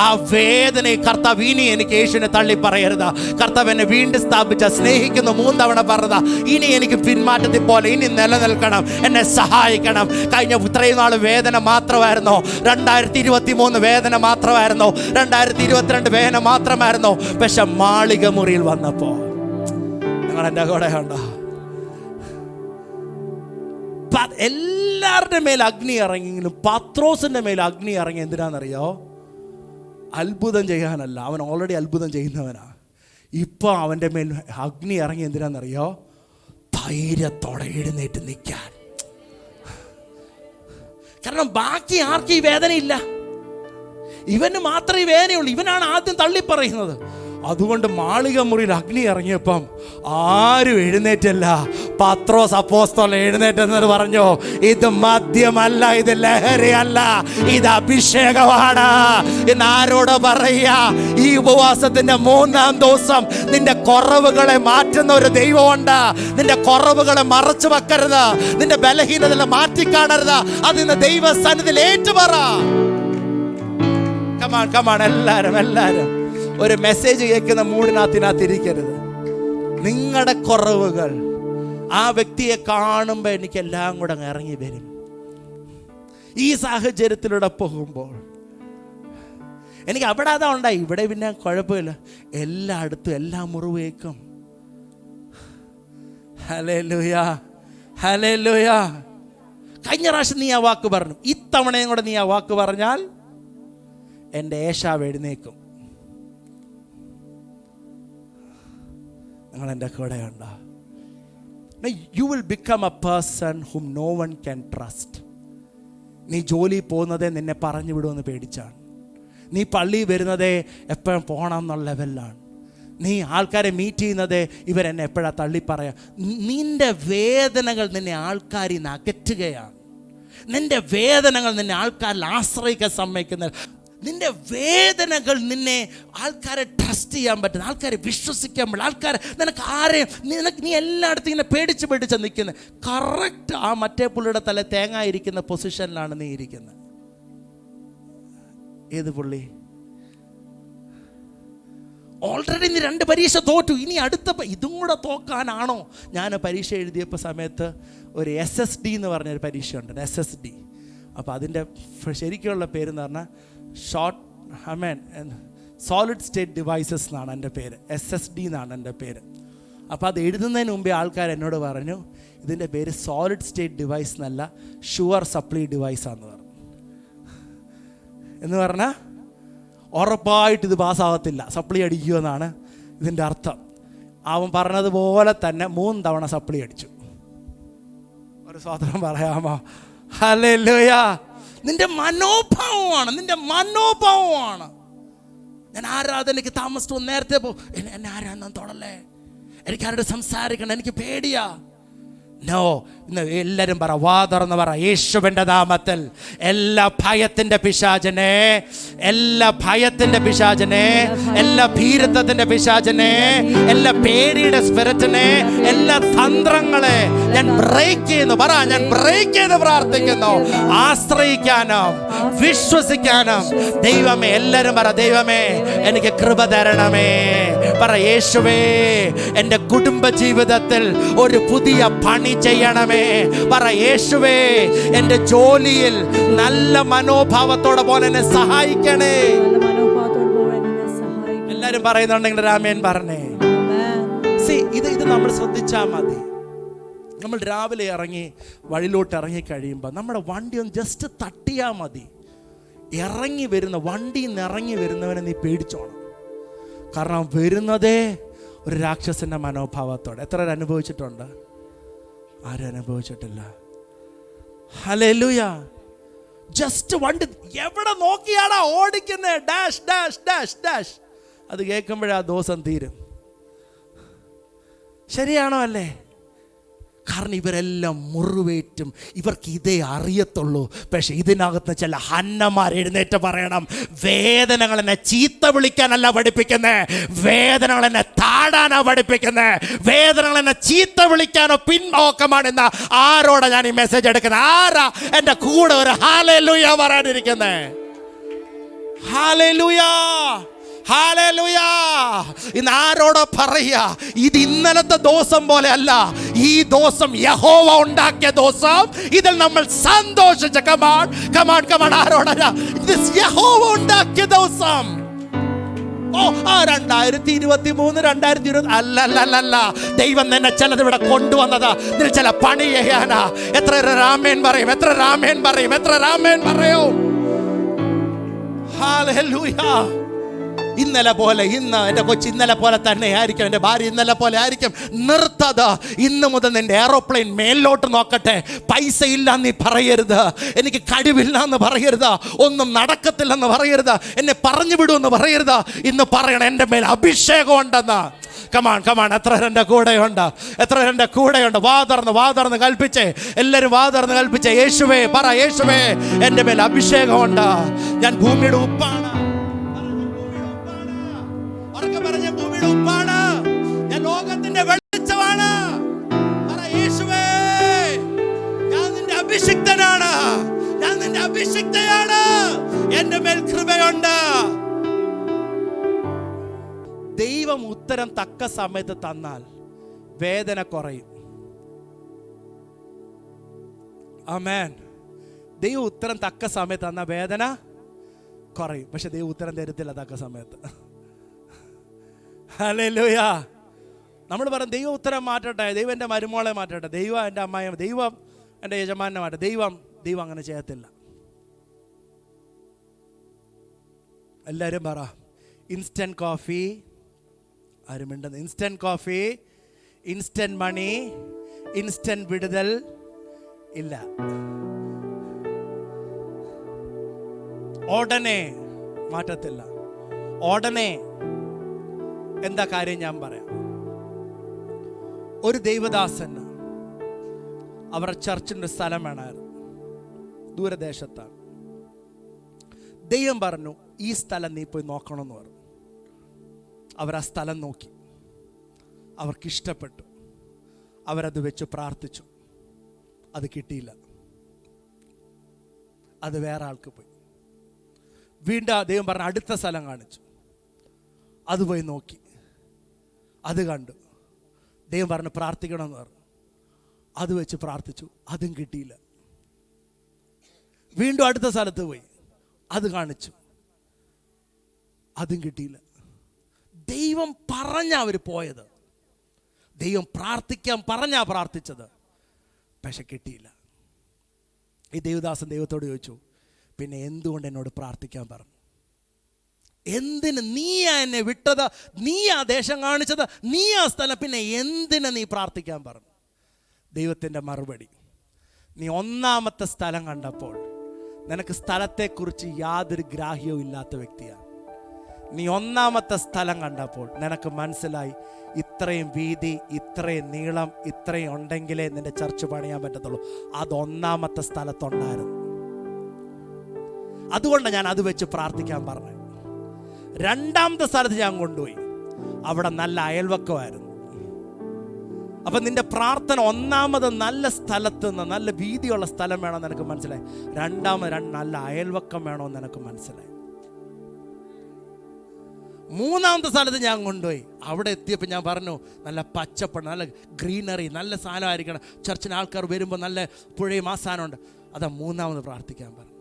ആ വേദനയെ കർത്താവ് ഇനി എനിക്ക് യേശുവിനെ തള്ളി പറയരുത്, കർത്താവ് എന്നെ വീണ്ടും സ്ഥാപിച്ച സ്നേഹിക്കുന്നു 3 തവണ പറഞ്ഞതാ, ഇനി എനിക്ക് പിന്മാറ്റത്തിൽ പോലെ ഇനി നിലനിൽക്കണം, എന്നെ സഹായിക്കണം. കഴിഞ്ഞ ഇത്രയും നാൾ വേദന മാത്രമായിരുന്നോ? 2023 വേദന മാത്രമായിരുന്നോ? 2022 വേദന മാത്രമായിരുന്നോ? പക്ഷെ മാളിക മുറിയിൽ വന്നപ്പോ നിങ്ങൾ എൻ്റെ കൂടെ ഉണ്ടോ? എല്ലാവരുടെ മേൽ അഗ്നി ഇറങ്ങിയെങ്കിലും പത്രോസിന്റെ മേൽ അഗ്നി ഇറങ്ങി എന്തിനാണെന്നറിയോ? അത്ഭുതം ചെയ്യാനല്ല, അവൻ ഓൾറെഡി അത്ഭുതം ചെയ്യുന്നവനാ. ഇപ്പൊ അവൻ്റെ മേൽ അഗ്നി ഇറങ്ങി എന്തിനാണെന്നറിയോ? ധൈര്യത്തോടെ എഴുന്നേറ്റ് നിൽക്കാൻ. കാരണം ബാക്കി ആർക്കും ഈ വേദനയില്ല, ഇവന് മാത്രമേ ഈ വേദനയുള്ളൂ. ഇവനാണ് ആദ്യം തള്ളിപ്പറയുന്നത്. അതുകൊണ്ട് മാളിക മുറിയിൽ അഗ്നി ഇറങ്ങിയപ്പം ആരും എഴുന്നേറ്റല്ല. പത്രോസ് അപ്പോസ്തലൻ എഴുന്നേറ്റെന്നത് പറഞ്ഞു, ഇത് മദ്യമല്ല, ഇത് ലഹരിയല്ല, ഇത് അഭിഷേകമാണ് എന്ന് ആരോട് പറയുക? ഈ ഉപവാസത്തിന്റെ 3-ാം ദിവസം നിന്റെ കുറവുകളെ മാറ്റുന്ന ഒരു ദൈവമുണ്ട്. നിന്റെ കുറവുകളെ മറച്ചു വെക്കരുത്, നിന്റെ ബലഹീനതകളെ മാറ്റിക്കാണരുത്. അതിന് ദൈവസന്നിധിയിൽ ഏറ്റുപറ. കമാൺ എല്ലാരും ഒരു മെസ്സേജ് കേൾക്കുന്ന മൂടിനകത്തിനകത്ത് ഇരിക്കരുത്. നിങ്ങളുടെ കുറവുകൾ ആ വ്യക്തിയെ കാണുമ്പോൾ എനിക്കെല്ലാം കൂടെ ഇറങ്ങി വരും. ഈ സാഹചര്യത്തിലൂടെ പോകുമ്പോൾ എനിക്ക് അവിടെ അതാ ഉണ്ടായി, ഇവിടെ പിന്നെ കുഴപ്പമില്ല, എല്ലായിടത്തും എല്ലാ മുറിവേക്കും. ഹല്ലേലൂയ. കഴിഞ്ഞ പ്രാവശ്യം നീ ആ വാക്ക് പറഞ്ഞു, ഇത്തവണയും കൂടെ നീ ആ വാക്ക് പറഞ്ഞാൽ എൻ്റെ ഏശാവ് എഴുന്നേക്കും. നിങ്ങൾ എൻ്റെ കൂടെ ഉണ്ടോ? You will become a person whom no one can trust. നീ ജോലി പോകുന്നതേ നിന്നെ പറഞ്ഞു വിടുമെന്ന് പേടിച്ചാണ്. നീ പള്ളി വരുന്നതേ എപ്പോഴും പോകണം എന്നുള്ള ലെവലിലാണ്. നീ ആൾക്കാരെ മീറ്റ് ചെയ്യുന്നത് ഇവരെന്നെ എപ്പോഴാണ് തള്ളിപ്പറയാം. നിൻ്റെ വേദനകൾ നിന്നെ ആൾക്കാരിൽ നിന്ന് അകറ്റുകയാണ്. നിൻ്റെ വേദനകൾ നിന്നെ ആൾക്കാരിൽ ആശ്രയിക്കാൻ സമ്മതിക്കുന്ന, നിൻ്റെ വേദനകൾ നിന്നെ ആൾക്കാരെ ട്രസ്റ്റ് ചെയ്യാൻ പറ്റുന്ന, ആൾക്കാരെ വിശ്വസിക്കാൻ പറ്റും, ആൾക്കാരെ നീ എല്ലായിടത്തും ഇങ്ങനെ പേടിച്ച് നിൽക്കുന്നത്. കറക്റ്റ് ആ മറ്റേ പുള്ളിയുടെ തല തേങ്ങ ഇരിക്കുന്ന പൊസിഷനിലാണ് നീ ഇരിക്കുന്നത്. ഏത് പുള്ളി? ഓൾറെഡി നീ 2 പരീക്ഷ തോറ്റു, ഇനി അടുത്ത ഇതും കൂടെ തോക്കാനാണോ? ഞാൻ പരീക്ഷ എഴുതിയപ്പോൾ സമയത്ത് ഒരു SSD എന്ന് പറഞ്ഞൊരു പരീക്ഷ ഉണ്ട്, SSD. അപ്പോൾ അതിൻ്റെ ശരിക്കുള്ള പേരെന്ന് പറഞ്ഞാൽ സോളിഡ് സ്റ്റേറ്റ് ഡിവൈസസ് എന്നാണ് എൻ്റെ പേര്, SSD എന്നാണ് എൻ്റെ പേര്. അപ്പോൾ അത് എഴുതുന്നതിന് മുമ്പേ ആൾക്കാർ എന്നോട് പറഞ്ഞു, ഇതിൻ്റെ പേര് സോളിഡ് സ്റ്റേറ്റ് ഡിവൈസ് എന്നല്ല, ഷുവർ സപ്ലൈ ഡിവൈസാന്ന് പറഞ്ഞു. എന്ന് പറഞ്ഞാൽ ഉറപ്പായിട്ട് ഇത് പാസ്സാകത്തില്ല, സപ്ലി അടിക്കുമെന്നാണ് ഇതിൻ്റെ അർത്ഥം. അവൻ പറഞ്ഞതുപോലെ തന്നെ 3 തവണ സപ്ലി അടിച്ചു. ഒരു സ്വതന്ത്രം പറയാമോ? ഹല്ലേലൂയ. നിന്റെ മനോഭാവമാണ്. ഞാൻ ആരാധനയ്ക്ക് താമസിച്ചു നേരത്തെ എന്നെ ആരാധന തൊടല്ലേ, എനിക്കാരോട് സംസാരിക്കണം, എനിക്ക് പേടിയാ. നോ, ഇന്ന് എല്ലാവരും പറ, വാ തുറന്ന് പറ, യേശുവിൻ്റെ നാമത്തിൽ എല്ലാ ഭയത്തിൻ്റെ പിശാചനെ, എല്ലാ ഭീരുത്വത്തിൻ്റെ പിശാചനെ, എല്ലാ പേടിയുടെ സ്പിരിറ്റിനെ, എല്ലാ തന്ത്രങ്ങളെ ഞാൻ ബ്രേക്ക് ചെയ്യുന്നു. പറ, ഞാൻ ബ്രേക്ക് ചെയ്ത് പ്രാർത്ഥിക്കുന്നു. ആശ്രയിക്കാനും വിശ്വസിക്കാനും ദൈവമേ, എല്ലാവരും പറ, ദൈവമേ എനിക്ക് കൃപ തരണമേ. പറ, യേശുവേ എൻ്റെ കുടുംബ ജീവിതത്തിൽ ഒരു പുതിയ പണി ചെയ്യണമേ. പറ, യേശുവേ എൻ്റെ ജോലിയിൽ നല്ല മനോഭാവത്തോടെ പോലെ എന്നെ സഹായിക്കണേ. എല്ലാരും പറയുന്നുണ്ടെങ്കിൽ രാമേൻ പറഞ്ഞേ. ഇത് നമ്മൾ ശ്രദ്ധിച്ചാൽ മതി. നമ്മൾ രാവിലെ ഇറങ്ങി വഴിയിലോട്ട് ഇറങ്ങി കഴിയുമ്പോൾ നമ്മുടെ വണ്ടി ഒന്ന് ജസ്റ്റ് തട്ടിയാൽ മതി. വണ്ടിയിൽ നിന്ന് ഇറങ്ങി വരുന്നവനെ നീ പേടിച്ചോണം. കാരണം വരുന്നതേ ഒരു രാക്ഷസന്റെ മനോഭാവത്തോടെ. എത്ര പേർ അനുഭവിച്ചിട്ടുണ്ട്? ആരും അനുഭവിച്ചിട്ടില്ല. ഹല്ലേലൂയ. ജസ്റ്റ് വണ്ടി എവിടെ നോക്കിയാടാ ഓടിക്കുന്നേ, ഡാഷ് ഡാഷ് ഡാഷ് ഡാഷ്. അത് കേൾക്കുമ്പോഴേ ആ ദിവസം തീരും. ശരിയാണോ? അല്ലേ? കാരണം ഇവരെല്ലാം മുറിവേറ്റും, ഇവർക്ക് ഇതേ അറിയത്തുള്ളൂ. പക്ഷെ ഇതിനകത്ത് ചില ഹന്നമാർ എഴുന്നേറ്റ് പറയണം, വേദനകൾ എന്നെ ചീത്ത വിളിക്കാനല്ല പഠിപ്പിക്കുന്നത്, വേദനകൾ എന്നെ താടാനാ പഠിപ്പിക്കുന്നത്, വേദനകൾ എന്നെ ചീത്ത വിളിക്കാനോ പിന്നോക്കമാണെന്ന ആരോടാ ഞാൻ ഈ മെസ്സേജ് എടുക്കുന്നത്? ആരാ എൻ്റെ കൂടെ ഒരു ഹല്ലേലൂയ പറയാനിരിക്കുന്നത്? Hallelujah, hallelujah. ഇന്ന് ആരോടോ പറയാ, ഇത് ഇന്നലത്തെ ദിവസം പോലെ അല്ല, ഈ ദിവസം യഹോവ ഉണ്ടാക്കിയ ദിവസം. ഇതിൽ നമ്മൾ സന്തോഷിച്ച കമാൺ ആരോടാ? ഇത് യഹോവ ഉണ്ടാക്കിയ ദിവസം. 2023 2020 അല്ല. ദൈവം തന്നെ ചിലത് ഇവിടെ കൊണ്ടുവന്നത് ഇതിൽ ചില പണി ചെയ്യാനാ. എത്ര രാമേൻ പറയും? ഹല്ലേലൂയ. ഇന്നലെ പോലെ ഇന്ന് എൻ്റെ കൊച്ചു ഇന്നലെ പോലെ തന്നെ ആയിരിക്കും, എൻ്റെ ഭാര്യ ഇന്നലെ പോലെ ആയിരിക്കും. നിർത്തത്. ഇന്ന് മുതൽ നിന്റെ എയറോപ്ലെയിൻ മേലോട്ട് നോക്കട്ടെ. പൈസ ഇല്ല നീ പറയരുത്, എനിക്ക് കഴിവില്ല എന്ന് പറയരുത്, ഒന്നും നടക്കത്തില്ലെന്ന് പറയരുത്, എന്നെ പറഞ്ഞു വിടുമെന്ന് പറയരുത്. ഇന്ന് പറയണം, എൻ്റെ മേൽ അഭിഷേകം ഉണ്ടെന്ന്. കമാൺ. എത്ര എൻ്റെ കൂടെയുണ്ട്? വാ തുറന്ന് കൽപ്പിച്ചേ. എല്ലാവരും വാ തുറന്ന് കൽപ്പിച്ചേ. യേശുവേ പറ, യേശുവേ എൻ്റെ മേൽ അഭിഷേകമുണ്ട്. ഞാൻ ഭൂമിയുടെ ഉപ്പാണ്. ഭൂമിയുടെ ഉപ്പാണ്. ഞാൻ ലോകത്തിന്റെ വെളിച്ചമാണ്. പറ, യേശുവേ ഞാൻ നിന്റെ അഭിഷിക്തനാണ്, ഞാൻ നിന്റെ അഭിഷിക്തയാണ്. എൻ്റെ മേൽ കൃപയുണ്ട്. ദൈവം ഉത്തരം തക്ക സമയത്ത് തന്നാൽ വേദന കുറയും. ആമേൻ. ദൈവം ഉത്തരം തക്ക സമയത്ത് തന്നാൽ വേദന കുറയും. പക്ഷെ ദൈവം ഉത്തരം തരത്തില്ല തക്ക സമയത്ത്. ഹല്ലേലൂയ. നമ്മൾ പറയും ദൈവം ഉത്തരം മാറ്റട്ടെ, ദൈവം എൻ്റെ മരുമോളെ മാറ്റട്ടെ, ദൈവം എൻ്റെ അമ്മായി, ദൈവം എൻ്റെ യജമാനന്മാരെ, ദൈവം അങ്ങനെ ചെയ്യത്തില്ല. എല്ലാവരും പറ, ഇൻസ്റ്റൻറ്റ് കോഫി. ആരും മിണ്ടുന്നു? ഇൻസ്റ്റൻറ്റ് കോഫി, ഇൻസ്റ്റൻറ്റ് മണി, ഇൻസ്റ്റൻറ്റ് വിടുതൽ ഇല്ല. ഉടനെ മാറ്റത്തില്ല. ഉടനെ എന്താ കാര്യം ഞാൻ പറയാം. ഒരു ദൈവദാസന് അവരുടെ ചർച്ചിൻ്റെ സ്ഥലം വേണമായിരുന്നു, ദൂരദേശത്താണ്. ദൈവം പറഞ്ഞു, ഈ സ്ഥലം നീ പോയി നോക്കണമെന്ന് പറഞ്ഞു. അവരാ സ്ഥലം നോക്കി, അവർക്കിഷ്ടപ്പെട്ടു, അവരത് വെച്ച് പ്രാർത്ഥിച്ചു. അത് കിട്ടിയില്ല, അത് വേറെ ആൾക്ക് പോയി. വീണ്ടും ദൈവം പറഞ്ഞു, അടുത്ത സ്ഥലം കാണിച്ചു. അത് പോയി നോക്കി, അത് കണ്ടു. ദൈവം പറഞ്ഞു പ്രാർത്ഥിക്കണമെന്ന് പറഞ്ഞു. അത് വെച്ച് പ്രാർത്ഥിച്ചു, അതും കിട്ടിയില്ല. വീണ്ടും അടുത്ത സ്ഥലത്ത് പോയി, അത് കാണിച്ചു, അതും കിട്ടിയില്ല. ദൈവം പറഞ്ഞ അവർ പോയത്, ദൈവം പ്രാർത്ഥിക്കാൻ പറഞ്ഞാ പ്രാർത്ഥിച്ചത്, പക്ഷെ കിട്ടിയില്ല. ഈ ദേവദാസൻ ദൈവത്തോട് ചോദിച്ചു, പിന്നെ എന്തുകൊണ്ട് എന്നോട് പ്രാർത്ഥിക്കാൻ പറഞ്ഞു? എന്തിന് നീയാ എന്നെ വിട്ടത്? നീയാ ദേശം കാണിച്ചത്, നീയാ സ്ഥലം, പിന്നെ എന്തിന് നീ പ്രാർത്ഥിക്കാൻ പറഞ്ഞു? ദൈവത്തിൻ്റെ മറുപടി, നീ ഒന്നാമത്തെ സ്ഥലം കണ്ടപ്പോൾ നിനക്ക് സ്ഥലത്തെക്കുറിച്ച് യാതൊരു ഗ്രാഹ്യവും ഇല്ലാത്ത വ്യക്തിയാണ്. നീ ഒന്നാമത്തെ സ്ഥലം കണ്ടപ്പോൾ നിനക്ക് മനസ്സിലായി, ഇത്രയും വീതി, ഇത്രയും നീളം, ഇത്രയും ഉണ്ടെങ്കിലേ നിന്റെ ചർച്ച് പണിയാൻ പറ്റത്തുള്ളൂ. അത് ഒന്നാമത്തെ സ്ഥലത്തുണ്ടായിരുന്നു. അതുകൊണ്ട് ഞാൻ അത് വെച്ച് പ്രാർത്ഥിക്കാൻ പറഞ്ഞു. രണ്ടാമത്തെ സ്ഥലത്ത് ഞാൻ കൊണ്ടുപോയി, അവിടെ നല്ല അയൽവക്കമായിരുന്നു. അപ്പം നിന്റെ പ്രാർത്ഥന ഒന്നാമത് നല്ല സ്ഥലത്ത് നിന്ന്, നല്ല വീതിയുള്ള സ്ഥലം വേണമെന്ന് എനിക്ക് മനസ്സിലായി. രണ്ടാമത് നല്ല അയൽവക്കം വേണമെന്ന് എനിക്ക് മനസ്സിലായി. മൂന്നാമത്തെ സ്ഥലത്ത് ഞാൻ കൊണ്ടുപോയി, അവിടെ എത്തിയപ്പോൾ ഞാൻ പറഞ്ഞു, നല്ല പച്ചപ്പ്, നല്ല ഗ്രീനറി, നല്ല സാധനമായിരിക്കണം, ചർച്ചിന് ആൾക്കാർ വരുമ്പോൾ നല്ല പുഴയും ആ സാധനമുണ്ട്. അതാ മൂന്നാമത് പ്രാർത്ഥിക്കാൻ പറഞ്ഞു.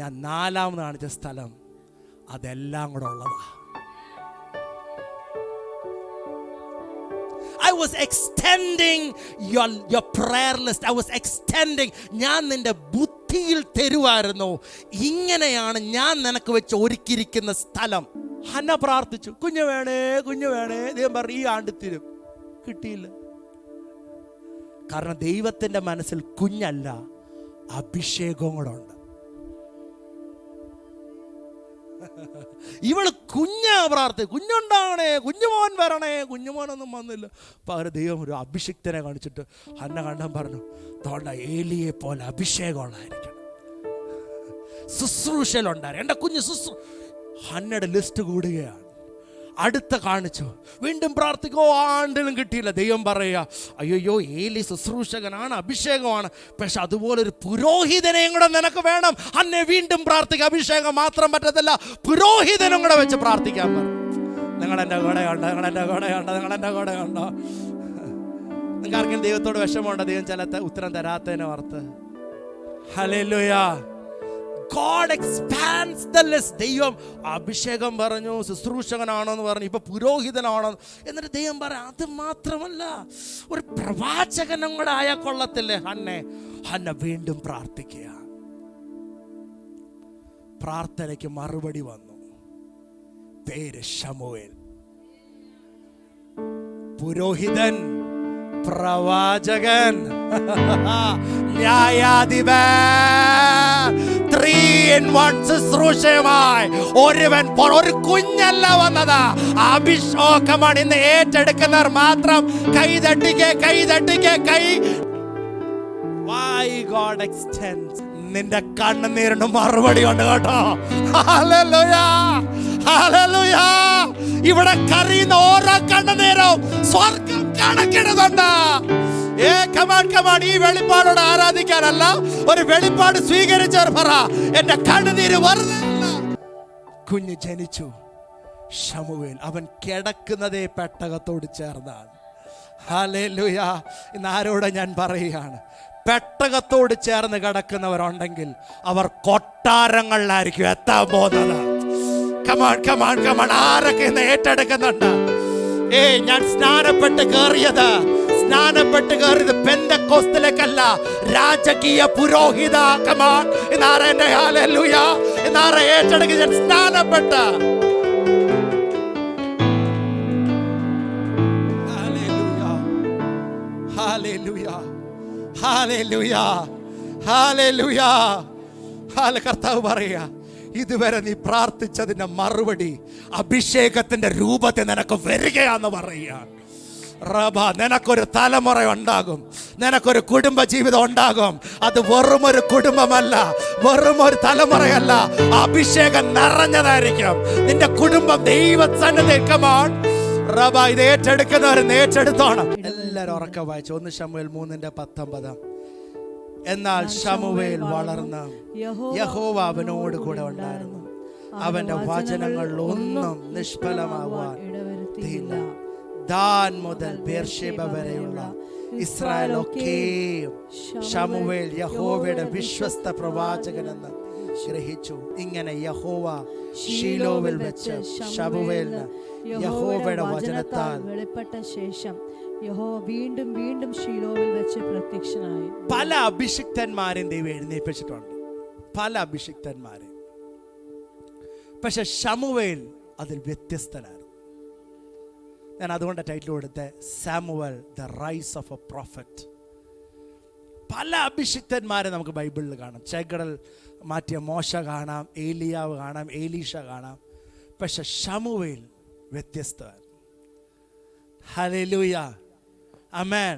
ഞാൻ നാലാമത് കാണിച്ച സ്ഥലം അതെല്ലാം കൂടെ ഉള്ളതാ. I was extending your prayer list. I was extending. ഞാൻ നിന്റെ ബുദ്ധിയിൽ തരുവായിരുന്നു, ഇങ്ങനെയാണ് ഞാൻ നിനക്ക് വെച്ച് ഒരുക്കിയിരിക്കുന്ന സ്ഥലം. ഹന്ന പ്രാർത്ഥിച്ചു, കുഞ്ഞു വേണേ, കുഞ്ഞു വേണേ. ദൈവം പറഞ്ഞു, ഈ ആണ്ട് തരും. കിട്ടിയില്ല. കാരണം ദൈവത്തിൻ്റെ മനസ്സിൽ കുഞ്ഞല്ല, അഭിഷേകവും കൂടെ ഉണ്ട്. ഇവള് കുഞ്ഞാ പ്രാർത്ഥി, കുഞ്ഞുണ്ടാകണേ, കുഞ്ഞുമോൻ വരണേ. കുഞ്ഞുമോനൊന്നും വന്നില്ല. അപ്പോൾ അവർ ദൈവം ഒരു അഭിഷിക്തനെ കാണിച്ചിട്ട് ഹന്ന കണ്ടാൻ പറഞ്ഞു, തോണ്ട ഏലിയെ പോലെ അഭിഷേകമുള്ളായിരിക്കണം, ശുശ്രൂഷയിലുണ്ടായിരുന്നു എൻ്റെ കുഞ്ഞ്. ഹന്നയുടെ ലിസ്റ്റ് കൂടുകയാണ്. അടുത്ത കാണിച്ചു, വീണ്ടും പ്രാർത്ഥിക്കോ, ആണ്ടിലും കിട്ടിയില്ല. ദൈവം പറയുക, അയ്യോ ഏലി ശുശ്രൂഷകനാണ്, അഭിഷേകമാണ്, പക്ഷെ അതുപോലെ ഒരു പുരോഹിതനെയും കൂടെ നിനക്ക് വേണം. അന്നെ വീണ്ടും പ്രാർത്ഥിക്കുക. അഭിഷേകം മാത്രം പറ്റത്തില്ല, പുരോഹിതനും കൂടെ വെച്ച് പ്രാർത്ഥിക്കാൻ പറഞ്ഞു. നിങ്ങളെൻ്റെ കൂടെയുണ്ടോ? നിങ്ങളെൻ്റെ കൂടെയുണ്ടോ? നിങ്ങളെൻ്റെ കൂടെയുണ്ടോ? നിങ്ങൾക്ക് ആർക്കും ദൈവത്തോട് വിഷമമുണ്ടോ? ദൈവം ചില ഉത്തരം തരാത്തതിനെ ഓർത്ത്? Hallelujah. God expands the list. ദൈവം അഭിഷേകം പറഞ്ഞു, ശുശ്രൂഷകനാണെന്ന് പറഞ്ഞു, ഇപ്പൊ പുരോഹിതനാണോ. എന്നിട്ട് ദൈവം പറയാം, അത് മാത്രമല്ല, ഒരു പ്രവാചകനും കൂടെ ആയ കൊള്ളത്തില്ലേ ഹന്ന വീണ്ടും പ്രാർത്ഥിക്കുക. പ്രാർത്ഥനയ്ക്ക് മറുപടി വന്നു. പേര് ശമൂവേൽ. പുരോഹിതൻ, പ്രവാചകൻ, ന്യായാധിപൻ, 3-in-1 ശുശ്രൂഷയുമായി ഒരുവൻ, ഒരു കുഞ്ഞല്ല വന്നത്, അഭിഷേകമാണ്. ഇന്ന് ഏറ്റെടുക്കുന്നവർ മാത്രം കൈതട്ടിക്കെ, കൈതട്ടിക്കെ, കൈ. Why God extends? നിന്റെ കണ്ണുനീരിന് മറുപടി ഉണ്ട് കേട്ടോ. Hallelujah, hallelujah. ഇവിടെ കരയുന്ന ഓരോ കണ്ണുനീരും സ്വർഗം കണക്കിടുന്നുണ്ട്. ഈ വെളിപ്പാടോട് ആരാധിക്കാനല്ല, ഒരു വെളിപ്പാട് സ്വീകരിച്ചവർ പറ, എന്റെ കണ്ണുനീര് വെറുതെ അല്ല. കുഞ്ഞ് ജനിച്ചു, ശമൂവേൽ. അവൻ കിടക്കുന്നതേ പെട്ടകത്തോട് ചേർന്നാണ്. ഹല്ലേലൂയ. ഇന്ന് ആരോട് ഞാൻ പറയുകയാണ്, പെട്ടകത്തോട് ചേർന്ന് കിടക്കുന്നവരുണ്ടെങ്കിൽ അവർ കൊട്ടാരങ്ങളിലായിരിക്കും എത്താൻ പോകുന്നത്. Come on come on come on. ആരൊക്കെ ഇന്ന് ഏറ്റെടുക്കുന്നുണ്ട്? ഞാൻ സ്നാനപ്പെട്ട് കയറിയത്, സ്നാനപ്പെട്ട് കയറിയത് പെന്തക്കോസ്തിലേക്കല്ല, രാജകീയ പുരോഹിത. കമാൻ എന്നാറേന്റെ ഹല്ലേലൂയ, എന്നാറേ ഏറ്റെടുക്കുക. സ്നാനപ്പെട്ട കർത്താവ് പറയാ, ഇതുവരെ നീ പ്രാർത്ഥിച്ചതിന്റെ മറുപടി അഭിഷേകത്തിന്റെ രൂപത്തിൽ നിനക്ക് വരികയാന്ന് പറയുക. റബ, നിനക്കൊരു തലമുറ ഉണ്ടാകും, നിനക്കൊരു കുടുംബ ജീവിതം ഉണ്ടാകും. അത് വെറുമൊരു കുടുംബമല്ല, വെറുമൊരു തലമുറയല്ല, അഭിഷേകം നിറഞ്ഞതായിരിക്കും നിന്റെ കുടുംബം. ദൈവസന്നിധി കമാൻ റബ, ഇത് ഏറ്റെടുക്കുന്നവർ ഏറ്റെടുത്തോണം. എല്ലാവരും ഉറക്കെ വായിച്ചു. 1 ശമൂവേൽ 3:19. എന്നാൽ ശമൂവേൽ വളർന്ന് യഹോവ അവനോട് കൂടെ ഉണ്ടായിരുന്നു, അവന്റെ വചനങ്ങൾ ഒന്നും നിഷ്ഫലമാവാൻ ഇടവരുത്തിയില്ല. ദാൻ മുതൽ ബേർശേബ വരെയുള്ള ഇസ്രായേലൊക്കെയും ശമൂവേൽ യഹോവയുടെ വിശ്വസ്ത പ്രവാചകനെന്ന് ഗ്രഹിച്ചു. ഇങ്ങനെ യഹോവ ശീലോവിൽ വെച്ച് ശമൂവേലിന് യഹോവയുടെ വചനത്താൽ വെളിപ്പെട്ട ശേഷം യഹോവ വീണ്ടും വീണ്ടും ശീലോവിൽ വെച്ച് പ്രത്യക്ഷനായി. പല അഭിഷിക്തന്മാരെയും ദൈവം എഴുന്നേൽപ്പിച്ചിട്ടുണ്ട്, പല അഭിഷിക്തന്മാരെ. പക്ഷെ ശമൂവേൽ അതിൽ വ്യത്യസ്തനായിരുന്നു. ഞാൻ അതുകൊണ്ട് ടൈറ്റിൽ കൊടുത്ത Samuel the rise of A prophet. പല അഭിഷിക്തന്മാരെ നമുക്ക് ബൈബിളിൽ കാണാം. ചെങ്കടൽ മാറ്റിയ മോശ കാണാം, ഏലിയാവ് കാണാം, ഏലീഷ കാണാം. പക്ഷെ ശമൂവേൽ വ്യത്യസ്തമാണ്. ഹല്ലേലൂയ, ആമേൻ.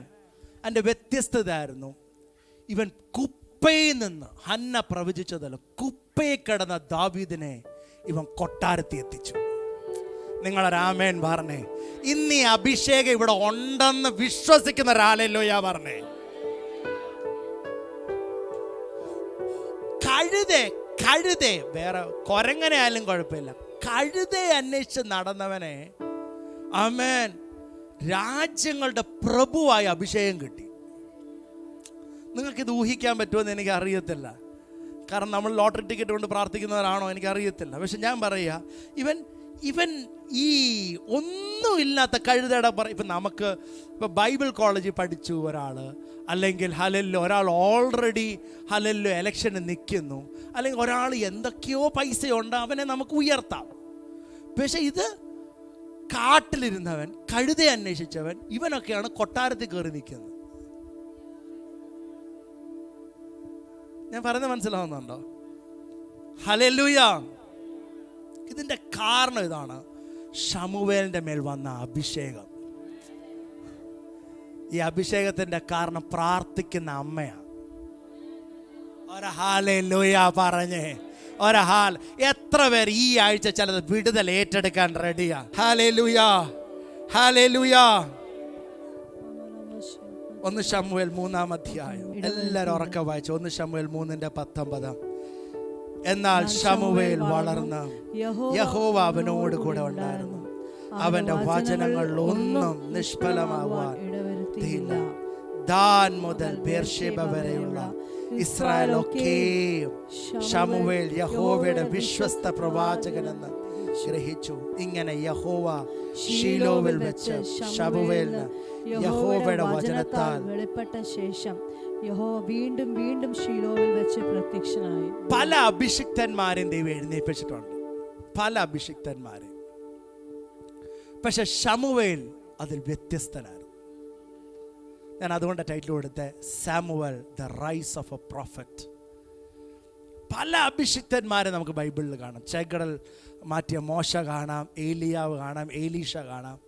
അതിൻ്റെ വ്യത്യസ്തതയായിരുന്നു, ഇവൻ കുപ്പയിൽ നിന്ന്, ഹന്ന പ്രവചിച്ചതല്ല, കുപ്പയിൽ കിടന്ന ദാവീദിനെ ഇവൻ കൊട്ടാരത്തിൽ എത്തിച്ചു. നിങ്ങളൊരു ആമേൻ പറഞ്ഞേ. ഇന്ന് ഈ അഭിഷേകം ഇവിടെ ഉണ്ടെന്ന് വിശ്വസിക്കുന്ന ഒരാളല്ലോയ പറഞ്ഞേ. കഴുതേ വേറെ കൊരങ്ങനെ ആയാലും കുഴപ്പമില്ല, കഴുതയെ അന്വേഷിച്ച് നടന്നവനെ ആമേൻ രാജ്യങ്ങളുടെ പ്രഭുവായി അഭിഷേകം കിട്ടി. നിങ്ങൾക്കിത് ഊഹിക്കാൻ പറ്റുമെന്ന് എനിക്ക് അറിയത്തില്ല, കാരണം നമ്മൾ ലോട്ടറി ടിക്കറ്റ് കൊണ്ട് പ്രാർത്ഥിക്കുന്നവരാണോ എനിക്കറിയത്തില്ല. പക്ഷെ ഞാൻ പറയുക, ഇവൻ ഈ ഒന്നുമില്ലാത്ത കഴുതയുടെ ഇപ്പം നമുക്ക് ഇപ്പം ബൈബിൾ കോളേജിൽ പഠിച്ചു ഒരാൾ, അല്ലെങ്കിൽ ഹലല്ലോ ഒരാൾ ഓൾറെഡി ഹലല്ലോ ഇലക്ഷന് നിൽക്കുന്നു, അല്ലെങ്കിൽ ഒരാൾ എന്തൊക്കെയോ പൈസയുണ്ട്, അവനെ നമുക്ക് ഉയർത്താം. പക്ഷെ ഇത് കാട്ടിലിരുന്നവൻ, കഴുതയെ അന്വേഷിച്ചവൻ, ഇവനൊക്കെയാണ് കൊട്ടാരത്തിൽ കയറി നിൽക്കുന്നത്. ഞാൻ പറയുന്നത് മനസ്സിലാവുന്നുണ്ടോ? ഹല്ലേലൂയ. ഇതിൻ്റെ കാരണം ഇതാണ്, ശമൂവേലിൻ്റെ മേൽ വന്ന അഭിഷേകം. ഈ അഭിഷേകത്തിൻ്റെ കാരണം പ്രാർത്ഥിക്കുന്ന അമ്മയാണ്. ഒരു ഹല്ലേലൂയ പറഞ്ഞേ, ഒരു ഹാൽ. എത്ര പേർ ഈ ആഴ്ച ചിലത് വിടുതൽ ഏറ്റെടുക്കാൻ റെഡിയാ? Hallelujah, hallelujah. 1 ശമൂവേൽ 3:19. എല്ലാവരും ഉറക്കെ വായിച്ചു. 1 ശമൂവേൽ 3:19. എന്നാൽ ശമൂവേൽ വളർന്ന് യഹോവ അവനോട് കൂടെ ഉണ്ടായിരുന്നു, അവന്റെ വചനങ്ങൾ ഒന്നും നിഷ്ഫലമാവാൻ ഇടവരുത്തിയില്ല. ദാൻ മുതൽ ബേർശേബ വരെയുള്ള ഇസ്രായേലൊക്കെയും ശമൂവേൽ യഹോവയുടെ വിശ്വസ്ത പ്രവാചകനെന്ന് ഗ്രഹിച്ചു. ഇങ്ങനെ യഹോവ ശീലോവിൽ വെച്ച് ശമൂവേലിന് യഹോവയുടെ വചനത്താൽ വെളിപ്പെട്ട ശേഷം യഹോവ വീണ്ടും വീണ്ടും ശീലോവിൽ വെച്ച് പ്രത്യക്ഷനായി. പല അഭിഷിക്തന്മാരെയും ദൈവം എഴുന്നേൽപ്പിച്ചിട്ടുണ്ട്, പല അഭിഷിക്തന്മാരെ. പക്ഷെ ശമൂവേൽ അതിൽ വ്യത്യസ്തനായിരുന്നു. ഞാൻ അതുകൊണ്ട് ടൈറ്റിൽ കൊടുത്ത Samuel the rise of A prophet. പല അഭിഷിക്തന്മാരെ നമുക്ക് ബൈബിളിൽ കാണാം. ചെങ്കടൽ മാറ്റിയ മോശ കാണാം, ഏലിയാവ് കാണാം, ഏലീഷ കാണാം.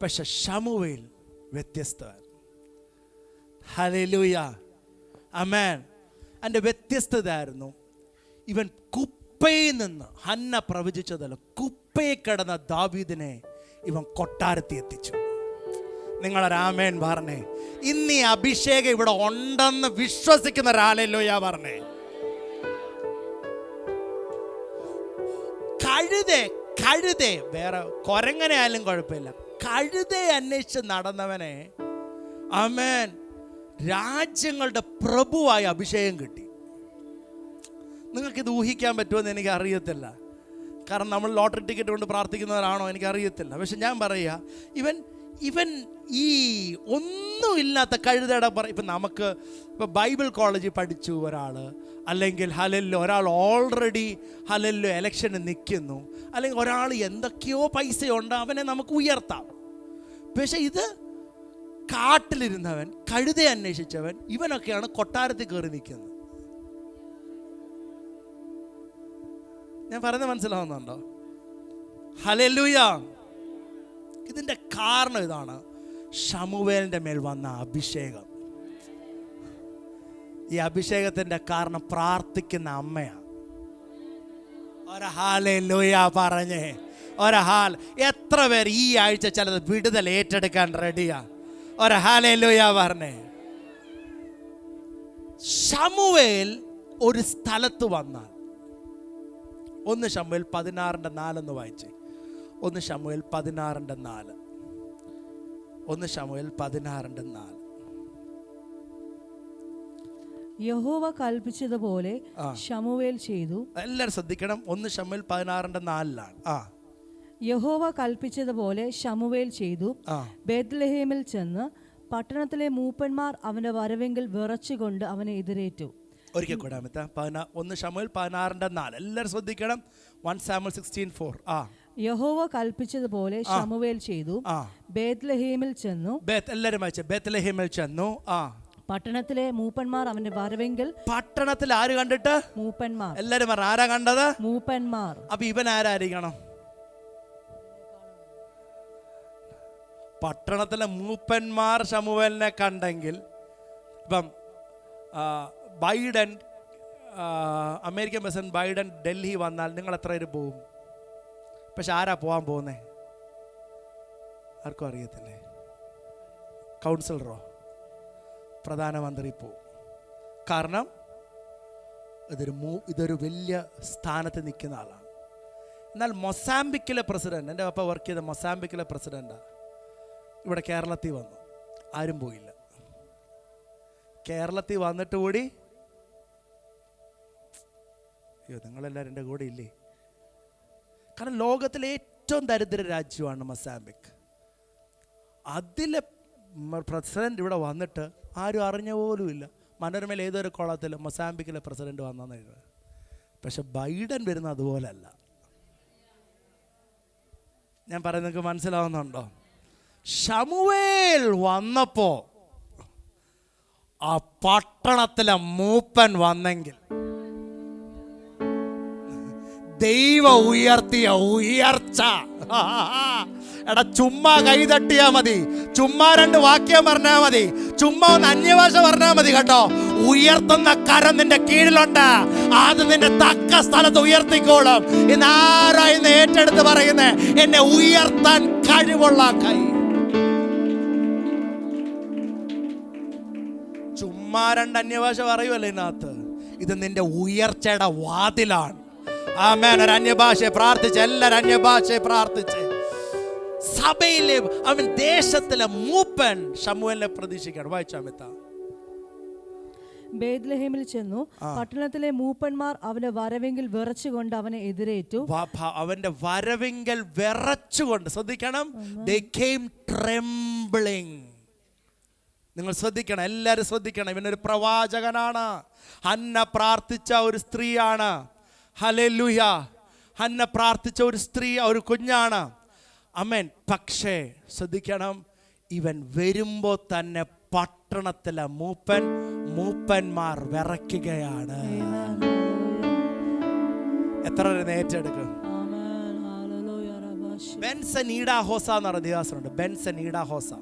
പക്ഷെ ശമൂവേൽ വ്യത്യസ്തമാണ്. ഹല്ലേലൂയ, ആമേൻ. അതിൻ്റെ വ്യത്യസ്തതയായിരുന്നു, ഇവൻ കുപ്പയിൽ നിന്ന്, ഹന്ന പ്രവചിച്ചതല്ല, കുപ്പയിൽ കിടന്ന ദാവീദിനെ ഇവൻ കൊട്ടാരത്തിൽ എത്തിച്ചു. നിങ്ങളൊരു ആമേൻ പറഞ്ഞേ. ഇന്ന് ഈ അഭിഷേകം ഇവിടെ ഉണ്ടെന്ന് വിശ്വസിക്കുന്ന ഒരാളല്ലോയ പറഞ്ഞേ. കഴുതേ വേറെ കൊരങ്ങനെ ആയാലും കുഴപ്പമില്ല, കഴുതയെ അന്വേഷിച്ച് നടന്നവനെ ആമേൻ രാജ്യങ്ങളുടെ പ്രഭുവായി അഭിഷേകം കിട്ടി. നിങ്ങൾക്കിത് ഊഹിക്കാൻ പറ്റുമെന്ന് എനിക്ക് അറിയത്തില്ല, കാരണം നമ്മൾ ലോട്ടറി ടിക്കറ്റ് കൊണ്ട് പ്രാർത്ഥിക്കുന്നവരാണോ എനിക്കറിയത്തില്ല. പക്ഷെ ഞാൻ പറയുക, ഇവൻ ഈ ഒന്നുമില്ലാത്ത കഴുതയുടെ ഇപ്പം നമുക്ക് ഇപ്പം ബൈബിൾ കോളേജിൽ പഠിച്ചു ഒരാൾ, അല്ലെങ്കിൽ ഹലല്ലോ ഒരാൾ ഓൾറെഡി ഹലല്ലോ ഇലക്ഷന് നിൽക്കുന്നു, അല്ലെങ്കിൽ ഒരാൾ എന്തൊക്കെയോ പൈസയുണ്ട്, അവനെ നമുക്ക് ഉയർത്താം. പക്ഷെ ഇത് കാട്ടിലിരുന്നവൻ, കഴുതയെ അന്വേഷിച്ചവൻ, ഇവനൊക്കെയാണ് കൊട്ടാരത്തിൽ കയറി നിൽക്കുന്നത്. ഞാൻ പറയുന്നത് മനസ്സിലാവുന്നുണ്ടോ? ഹല്ലേലൂയ. ഇതിൻ്റെ കാരണം ഇതാണ്, ശമൂവേലിൻ്റെ മേൽ വന്ന അഭിഷേകം. ഈ അഭിഷേകത്തിൻ്റെ കാരണം പ്രാർത്ഥിക്കുന്ന അമ്മയാണ്. ഒരു ഹല്ലേലൂയ പറഞ്ഞേ, ഒരു ഹാൽ. എത്ര പേർ ഈ ആഴ്ച ചിലത് വിടുതൽ ഏറ്റെടുക്കാൻ റെഡിയാ? ഒരു ഹല്ലേലൂയ പറഞ്ഞേ. ശമൂവേൽ ഒരു സ്ഥലത്ത് വന്നാൽ, 1 ശമൂവേൽ 16:4 വായിച്ചേ. 1 ശമൂവേൽ 16:4. 1 ശമൂവേൽ 16:4. യഹോവ കൽപ്പിച്ചതുപോലെ ശമൂവേൽ ചെയ്തു. എല്ലാവരും ശ്രദ്ധിക്കണം, 1 ശമൂവേൽ 16:4. യഹോവ കൽപ്പിച്ചതുപോലെ ശമൂവേൽ ചെയ്തു. ബേത്ത്ലേഹേമിൽ ചെന്ന് പട്ടണത്തിലെ മൂപ്പന്മാർ അവന്റെ വരവെങ്കിൽ വിറച്ചുകൊണ്ട് അവനെ എതിരേറ്റു. ഒരിക്കൽ കൂടെ 1 ശമൂവേൽ 16:4. എല്ലാവരും ശ്രദ്ധിക്കണം. 1 സാമുവേൽ 16:4. യഹോവ കൽപ്പിച്ചതുപോലെ ശമൂവേൽ ചെയ്തു. ബേത്ത്ലേഹേമിൽ ചെന്നു. എല്ലാവരും വായിച്ചേ. ബേത്ത്ലേഹേമിൽ ചെന്നു. പട്ടണത്തിലെ മൂപ്പന്മാർ അവന്റെ വരവെങ്കിൽ. പട്ടണത്തിൽ ആര് കണ്ടിട്ട്? മൂപ്പന്മാർ. എല്ലാരും പറഞ്ഞു, ആരാ കണ്ടത്? മൂപ്പന്മാർ. അപ്പൊ ഇവൻ ആരായിരിക്കണം? പട്ടണത്തിലെ മൂപ്പന്മാർ ശമൂവേലിനെ കണ്ടെങ്കിൽ, ഇപ്പം Biden, American president Biden Delhi വന്നാൽ നിങ്ങൾ എത്ര പേര് പോവും? പക്ഷെ ആരാ പോകാൻ പോകുന്നേ? ആർക്കും അറിയത്തില്ലേ? കൗൺസിലറോ പ്രധാനമന്ത്രി പോവും. കാരണം ഇതൊരു വലിയ സ്ഥാനത്ത് നിൽക്കുന്ന ആളാണ്. എന്നാൽ മൊസാംബിക്കിലെ പ്രസിഡന്റ്, എൻ്റെ പപ്പ വർക്ക് ചെയ്ത മൊസാംബിക്കിലെ പ്രസിഡന്റാണ്, ഇവിടെ കേരളത്തിൽ വന്നു. ആരും പോയില്ല. കേരളത്തിൽ വന്നിട്ട് കൂടി, അയ്യോ നിങ്ങളെല്ലാവരും എൻ്റെ കൂടെ ഇല്ലേ? കാരണം ലോകത്തിലെ ഏറ്റവും ദരിദ്ര രാജ്യമാണ് മൊസാംബിക്. അതിലെ പ്രസിഡന്റ് ഇവിടെ വന്നിട്ട് ആരും അറിഞ്ഞ പോലും ഇല്ല. മനോരമയിൽ ഏതൊരു കോളത്തിൽ മൊസാംബിക്കിലെ പ്രസിഡന്റ് വന്നെന്ന് എഴുതുക. പക്ഷെ ബൈഡൻ വരുന്ന അതുപോലല്ല. ഞാൻ പറയുന്നത് നിങ്ങൾക്ക് മനസ്സിലാവുന്നുണ്ടോ? ശമൂവേൽ വന്നപ്പോ ആ പട്ടണത്തിലെ മൂപ്പൻ വന്നെങ്കിൽ, ദൈവ ഉയർത്തിയ ഉയർച്ച. എടാ ചുമ്മാ കൈതട്ടിയാ മതി, ചുമ്മാ 2 വാക്യം പറഞ്ഞാൽ മതി, ചുമ്മാ 1 അന്യഭാഷ പറഞ്ഞാൽ മതി കേട്ടോ. ഉയർത്തുന്ന കരം നിന്റെ കീഴിലുണ്ട്. അത് നിന്റെ തക്ക സ്ഥലത്ത് ഉയർത്തിക്കോളും. ഇന്ന് ആരാ ഇന്ന് ഏറ്റെടുത്ത് പറയുന്നേ, എന്നെ ഉയർത്താൻ കഴിവുള്ള കൈ? ചുമ്മാ 2 അന്യഭാഷ പറയുമല്ലോ ഇതിനകത്ത്. ഇത് നിന്റെ ഉയർച്ചയുടെ വാതിലാണ്. ആമേൻ. ഒരു അന്യഭാഷയെ പ്രാർത്ഥിച്ച്, എല്ലാവരും അന്യഭാഷയെ പ്രാർത്ഥിച്ച്. സഭയിലെ അവൻ ദേശത്തിലെ മൂപ്പൻ ശമൂവേലിനെ പ്രതീക്ഷിക്കണം. വായിച്ചാമിത്ത. ബേത്ത്ലേഹേമിൽ ചെന്നു പട്ടണത്തിലെ മൂപ്പന്മാർ അവന്റെ വരവെങ്കിൽ വിറച്ചുകൊണ്ട് അവനെ എതിരേറ്റു. അവന്റെ വരവെങ്കിൽ വിറച്ചുകൊണ്ട്, ശ്രദ്ധിക്കണം, they came trembling. നിങ്ങൾ ശ്രദ്ധിക്കണം, എല്ലാവരും ശ്രദ്ധിക്കണം. ഇവനൊരു പ്രവാചകനാണ്. ഹന്ന പ്രാർത്ഥിച്ച ഒരു സ്ത്രീയാണ്. ഹല്ലേലൂയ. ഹന്ന പ്രാർത്ഥിച്ച ഒരു സ്ത്രീ, ഒരു കുഞ്ഞാണ്. ആമേൻ. പക്ഷേ ശ്രദ്ധിക്കണം, ഇവൻ വരുമ്പോ തന്നെ പട്ടണത്തിലെ മൂപ്പന്മാർ വിറയ്ക്കുകയാണ്. എത്ര ഏറ്റെടുക്കും? ബെൻസൻ ഈഡാഹോസ എന്ന് പറഞ്ഞ ദിവസമുണ്ട്. ബെൻസൻ ഈഡാഹോസ.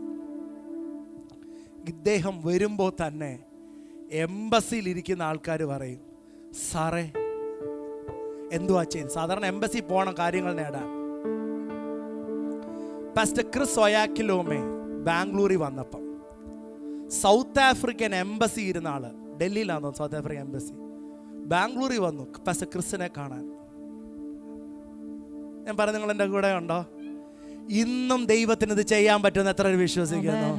ഇദ്ദേഹം വരുമ്പോ തന്നെ എംബസിയിൽ ഇരിക്കുന്ന ആൾക്കാർ പറയും, സാറേ എന്തുവാ ചെയ്യുന്നത്? സാധാരണ എംബസി പോകണം കാര്യങ്ങൾ നേടാൻ. പാസ്റ്റർ ക്രിസ് ഒയാക്കിലോമെ ബാംഗ്ലൂരിൽ വന്നപ്പം സൗത്ത് ആഫ്രിക്കൻ എംബസി ഇരുന്ന ആള്, ഡൽഹിയിലാണോ സൗത്ത് ആഫ്രിക്കൻ എംബസി, ബാംഗ്ലൂരിൽ വന്നു പാസ്റ്റർ ക്രിസിനെ കാണാൻ. ഞാൻ പറഞ്ഞു, നിങ്ങൾ എൻ്റെ കൂടെ ഉണ്ടോ? ഇന്നും ദൈവത്തിന് ഇത് ചെയ്യാൻ പറ്റുമെന്ന് എത്ര വിശ്വസിക്കുന്നു?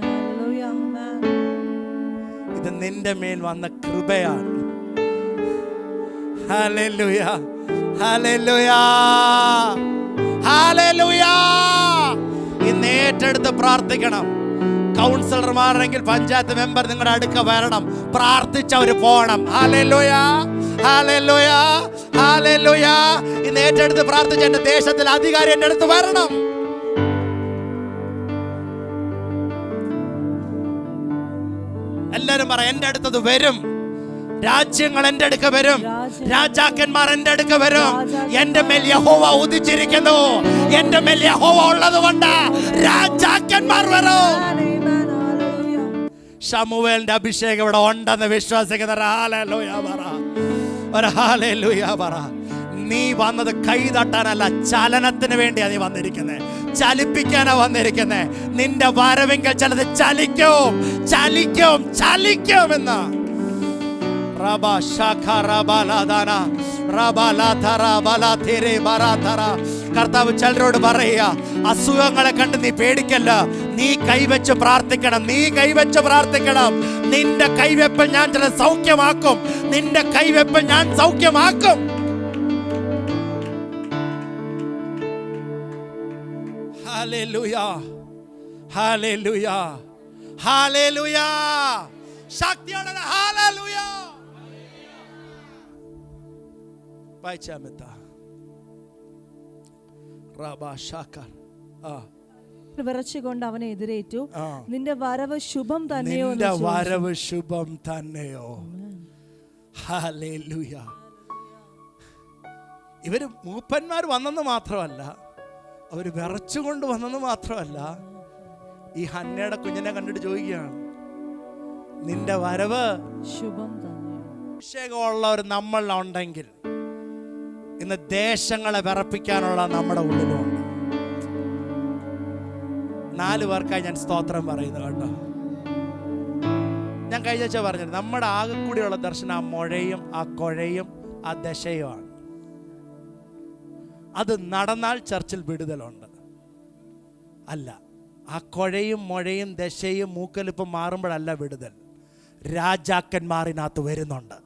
ഇത് നിന്റെ മേൽ വന്ന കൃപയാണ്. Hallelujah, hallelujah, hallelujah. ഇന്ന് ഏറ്റെടുത്ത് പ്രാർത്ഥിക്കണം. കൗൺസിലർമാരെങ്കിൽ പഞ്ചായത്ത് മെമ്പർ നിങ്ങളുടെ അടുക്ക വരണം, പ്രാർത്ഥിച്ചവര് പോകണം. Hallelujah, hallelujah, hallelujah. ഇന്ന് ഏറ്റെടുത്ത് പ്രാർത്ഥിച്ച എന്റെ ദേശത്തിൽ അധികാരി എന്റെ അടുത്ത് വരണം. എല്ലാരും പറ, എന്റെ അടുത്തത് വരും. രാജ്യങ്ങൾ എന്റെ അടുക്ക വരും, രാജാക്കന്മാർ എന്റെ അടുക്ക വരും. എന്റെ മേൽ യഹോവ ഉദിച്ചിരിക്കുന്നു. എന്റെ മേൽ യഹോവ ഉള്ളത് കൊണ്ട് രാജാക്കന്മാർ വരും. ശമൂവേലിന്റെ അഭിഷേകം ഇവിടെ ഉണ്ടെന്ന് വിശ്വസിക്കുന്നവർ ഹല്ലേലൂയ പറ, ഒരു ഹല്ലേലൂയ പറ. നീ വന്നത് കൈതട്ടാനല്ല, ചലനത്തിന് വേണ്ടിയാ നീ വന്നിരിക്കുന്നത്, ചലിപ്പിക്കാനാ വന്നിരിക്കുന്നത്. നിന്റെ വരവെങ്കിൽ ചിലത് ചലിക്കും, ചലിക്കും, ചലിക്കും എന്ന്. കർത്താവ് ചിലരോട് പറയുക, അസുഖങ്ങളെ കണ്ട് നീ പേടിക്കല്ല, നീ കൈവച്ച് പ്രാർത്ഥിക്കണം, നീ കൈവച്ച് പ്രാർത്ഥിക്കണം. നിന്റെ കൈവെപ്പ് ഞാൻ ചില സൗഖ്യമാക്കും, നിന്റെ കൈവെപ്പ് ഞാൻ സൗഖ്യമാക്കും. Hallelujah, hallelujah, hallelujah. ശക്തിയോടെ ഹല്ലേലൂയ. വിറച്ചുകൊണ്ട് അവനെ എതിരേറ്റു. നിന്റെ വരവ് ശുഭം തന്നെയോ, നിന്റെ വരവ് ശുഭം തന്നെയോ. ഹല്ലേലൂയ. ഇവര് മൂപ്പന്മാർ വന്നെന്ന് മാത്രമല്ല, അവര് വിറച്ചുകൊണ്ട് വന്നെന്ന് മാത്രമല്ല, ഈ ഹന്നയുടെ കുഞ്ഞിനെ കണ്ടിട്ട് ചോദിക്കുകയാണ്, നിന്റെ വരവ് ശുഭം തന്നെ. അഭിഷേകമുള്ളവർ നമ്മളിലുണ്ടെങ്കിൽ ഇന്ന് ദേശങ്ങളെ വിറപ്പിക്കാനുള്ള നമ്മുടെ ഉള്ളിലുണ്ട്. 4 പേർക്കായി ഞാൻ സ്തോത്രം പറയുന്നു കേട്ടോ. ഞാൻ കഴിഞ്ഞ ആഴ്ച പറഞ്ഞത്, നമ്മുടെ ആകെ കൂടിയുള്ള ദർശനം ആ മുഴയും ആ കുഴയും ആ ദശയുമാണ്. അത് നടന്നാൽ ചർച്ചിൽ വിടുതലുണ്ട്. അല്ല, ആ കുഴയും മുഴയും ദശയും മൂക്കലിപ്പും മാറുമ്പോഴല്ല വിടുതൽ. രാജാക്കന്മാരിനകത്ത് വരുന്നുണ്ട്,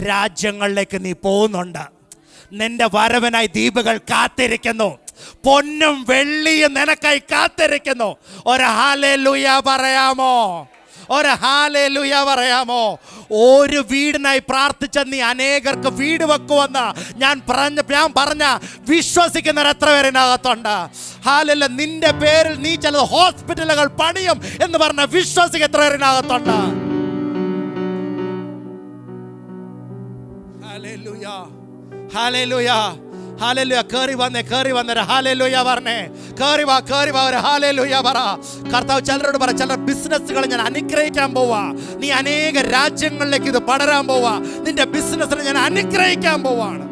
രാജ്യങ്ങളിലേക്ക് നീ പോകുന്നുണ്ട്. നിന്റെ വരവനായി ദ്വീപുകൾ കാത്തിരിക്കുന്നു, പൊന്നും വെള്ളിയും നിനക്കായി കാത്തിരിക്കുന്നു. ഒരു ഹല്ലേലൂയ പറയാമോ? ഒരു ഹല്ലേലൂയ പറയാമോ? ഒരു വീടിനായി പ്രാർത്ഥിച്ച നീ അനേകർക്ക് വീട് വെക്കുമെന്ന് ഞാൻ പറഞ്ഞ വിശ്വസിക്കുന്നവർ എത്ര പേരിനകത്തുണ്ട്? ഹല്ലേലൂയ. നിന്റെ പേരിൽ നീ ചില ഹോസ്പിറ്റലുകൾ പണിയും എന്ന് പറഞ്ഞ വിശ്വസിക്കുന്ന എത്ര പേരിനകത്തുണ്ട്? Hallelujah, hallelujah, hallelujah. കേറി വന്നേ ഹല്ലേലൂയ പറഞ്ഞേ. കേറി വാ ഒരു ഹല്ലേലൂയ പറ. കർത്താവ് ചിലരോട് പറ, ചില ബിസിനസ്സുകൾ ഞാൻ അനുഗ്രഹിക്കാൻ പോവാ. നീ അനേക രാജ്യങ്ങളിലേക്ക് ഇത് പടരാൻ പോവാ. നിന്റെ ബിസിനസ്സിനെ ഞാൻ അനുഗ്രഹിക്കാൻ പോവാണ്.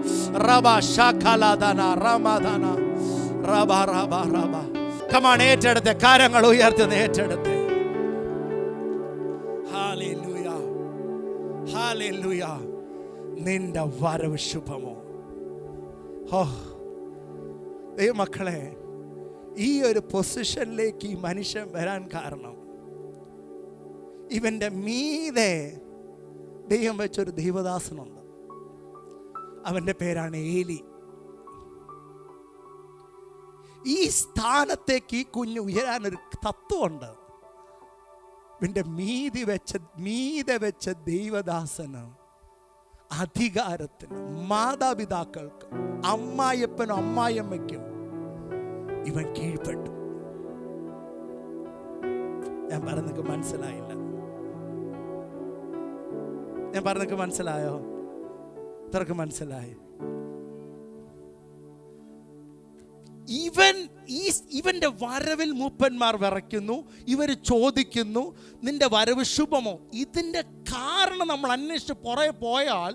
കമാൺ, ഏറ്റെടുത്ത് കാര്യങ്ങൾ ഉയർത്തുന്ന ഏറ്റെടുത്ത്. Hallelujah, hallelujah. നിന്റെ വരവ് ശുഭമോ? ഓ ദൈവമക്കളെ, ഈ ഒരു പൊസിഷനിലേക്ക് ഈ മനുഷ്യൻ വരാൻ കാരണം ഇവന്റെ മീതെ ദൈവം വെച്ചൊരു ദൈവദാസനുണ്ട്. അവന്റെ പേരാണ് ഏലി. ഈ സ്ഥാനത്തേക്ക് ഈ കുഞ്ഞ് ഉയരാനൊരു തത്വമുണ്ട്. ഇവന്റെ മീതെ വെച്ച ദൈവദാസന്, അധികാരത്തിന്, മാതാപിതാക്കൾക്ക്, അമ്മായപ്പനും അമ്മായിയമ്മയ്ക്കും ഇവൻ കീഴ്പ്പെട്ടു. ഞാൻ പറഞ്ഞത് മനസ്സിലായില്ല? ഞാൻ പറഞ്ഞത് മനസ്സിലായോ? ഇത്രക്ക് മനസ്സിലായി? ഇവന്റെ വരവിൽ മൂപ്പന്മാർ വിറയ്ക്കുന്നു. ഇവർ ചോദിക്കുന്നു, നിന്റെ വരവ് ശുഭമോ? ഇതിന്റെ കാരണം നമ്മൾ അന്വേഷിച്ച് പുറകെ പോയാൽ,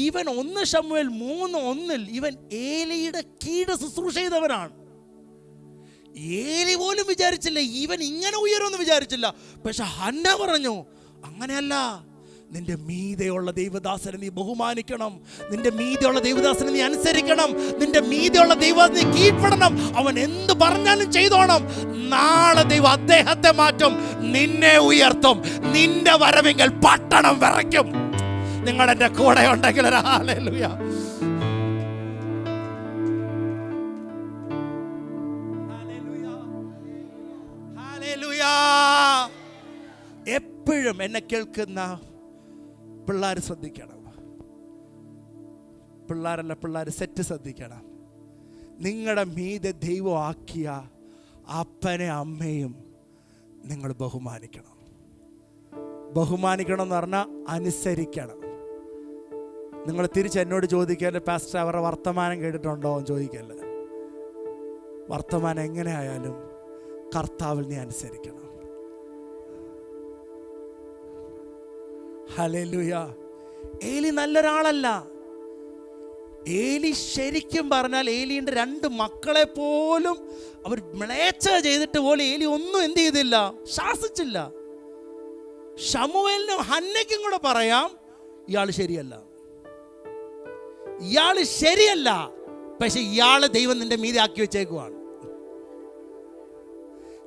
ഇവൻ 1 ശമൂവേൽ 3:1 ഇവൻ ഏലിയുടെ കീഴ് ശുശ്രൂഷ ചെയ്തവനാണ്. ഏലി പോലും വിചാരിച്ചില്ല ഇവൻ ഇങ്ങനെ ഉയരുമെന്ന് വിചാരിച്ചില്ല. പക്ഷെ ഹന്ന പറഞ്ഞു, അങ്ങനെയല്ല, നിന്റെ മീതെയുള്ള ദൈവദാസനെ നീ ബഹുമാനിക്കണം, നിന്റെ മീതെയുള്ള ദൈവദാസനെ നീ അനുസരിക്കണം, നിന്റെ മീതെയുള്ള ദൈവം നീ കീഴ്പ്പെടണം. അവൻ എന്ത് പറഞ്ഞാലും ചെയ്തോണം. നാളെ ദൈവം അദ്ദേഹത്തെ മാറ്റും, നിന്നെ ഉയർത്തും. നിന്റെ വരവെങ്കിൽ പട്ടണം വിറയ്ക്കും. നിങ്ങൾ എൻ്റെ കൂടെ ഉണ്ടെങ്കിൽ ഹല്ലേലൂയ. ഹല്ലേലൂയ, എപ്പോഴും എന്നെ കേൾക്കുന്ന പിള്ളേർ ശ്രദ്ധിക്കണം. പിള്ളേർ സെറ്റ് ശ്രദ്ധിക്കണം. നിങ്ങളുടെ മീതെ ദൈവം ആക്കിയ അപ്പനെ അമ്മയും നിങ്ങൾ ബഹുമാനിക്കണം. ബഹുമാനിക്കണം എന്ന് പറഞ്ഞാൽ അനുസരിക്കണം. നിങ്ങൾ തിരിച്ച് എന്നോട് ചോദിക്കല്ലേ, പാസ്റ്റർ അവരുടെ വർത്തമാനം കേട്ടിട്ടുണ്ടോ എന്ന് ചോദിക്കല്ലേ. വർത്തമാനം എങ്ങനെ ആയാലും കർത്താവിൽ നീ അനുസരിക്കണം. ഹല്ലേലൂയ. ഏലി നല്ലൊരാളല്ല. ഏലി ശരിക്കും പറഞ്ഞാൽ ഏലിയുടെ 2 മക്കളെ പോലും അവർ മ്ലേച്ഛ ചെയ്തിട്ട് പോലും ഏലി ഒന്നും എന്ത് ചെയ്തില്ല, ശാസിച്ചില്ല. ശമൂവേലിനും ഹന്നയ്ക്കും കൂടെ പറയാം, ഇയാൾ ശരിയല്ല, പക്ഷെ ഇയാള് ദൈവം നിന്റെ മീതെ ആക്കി വെച്ചേക്കുവാണ്.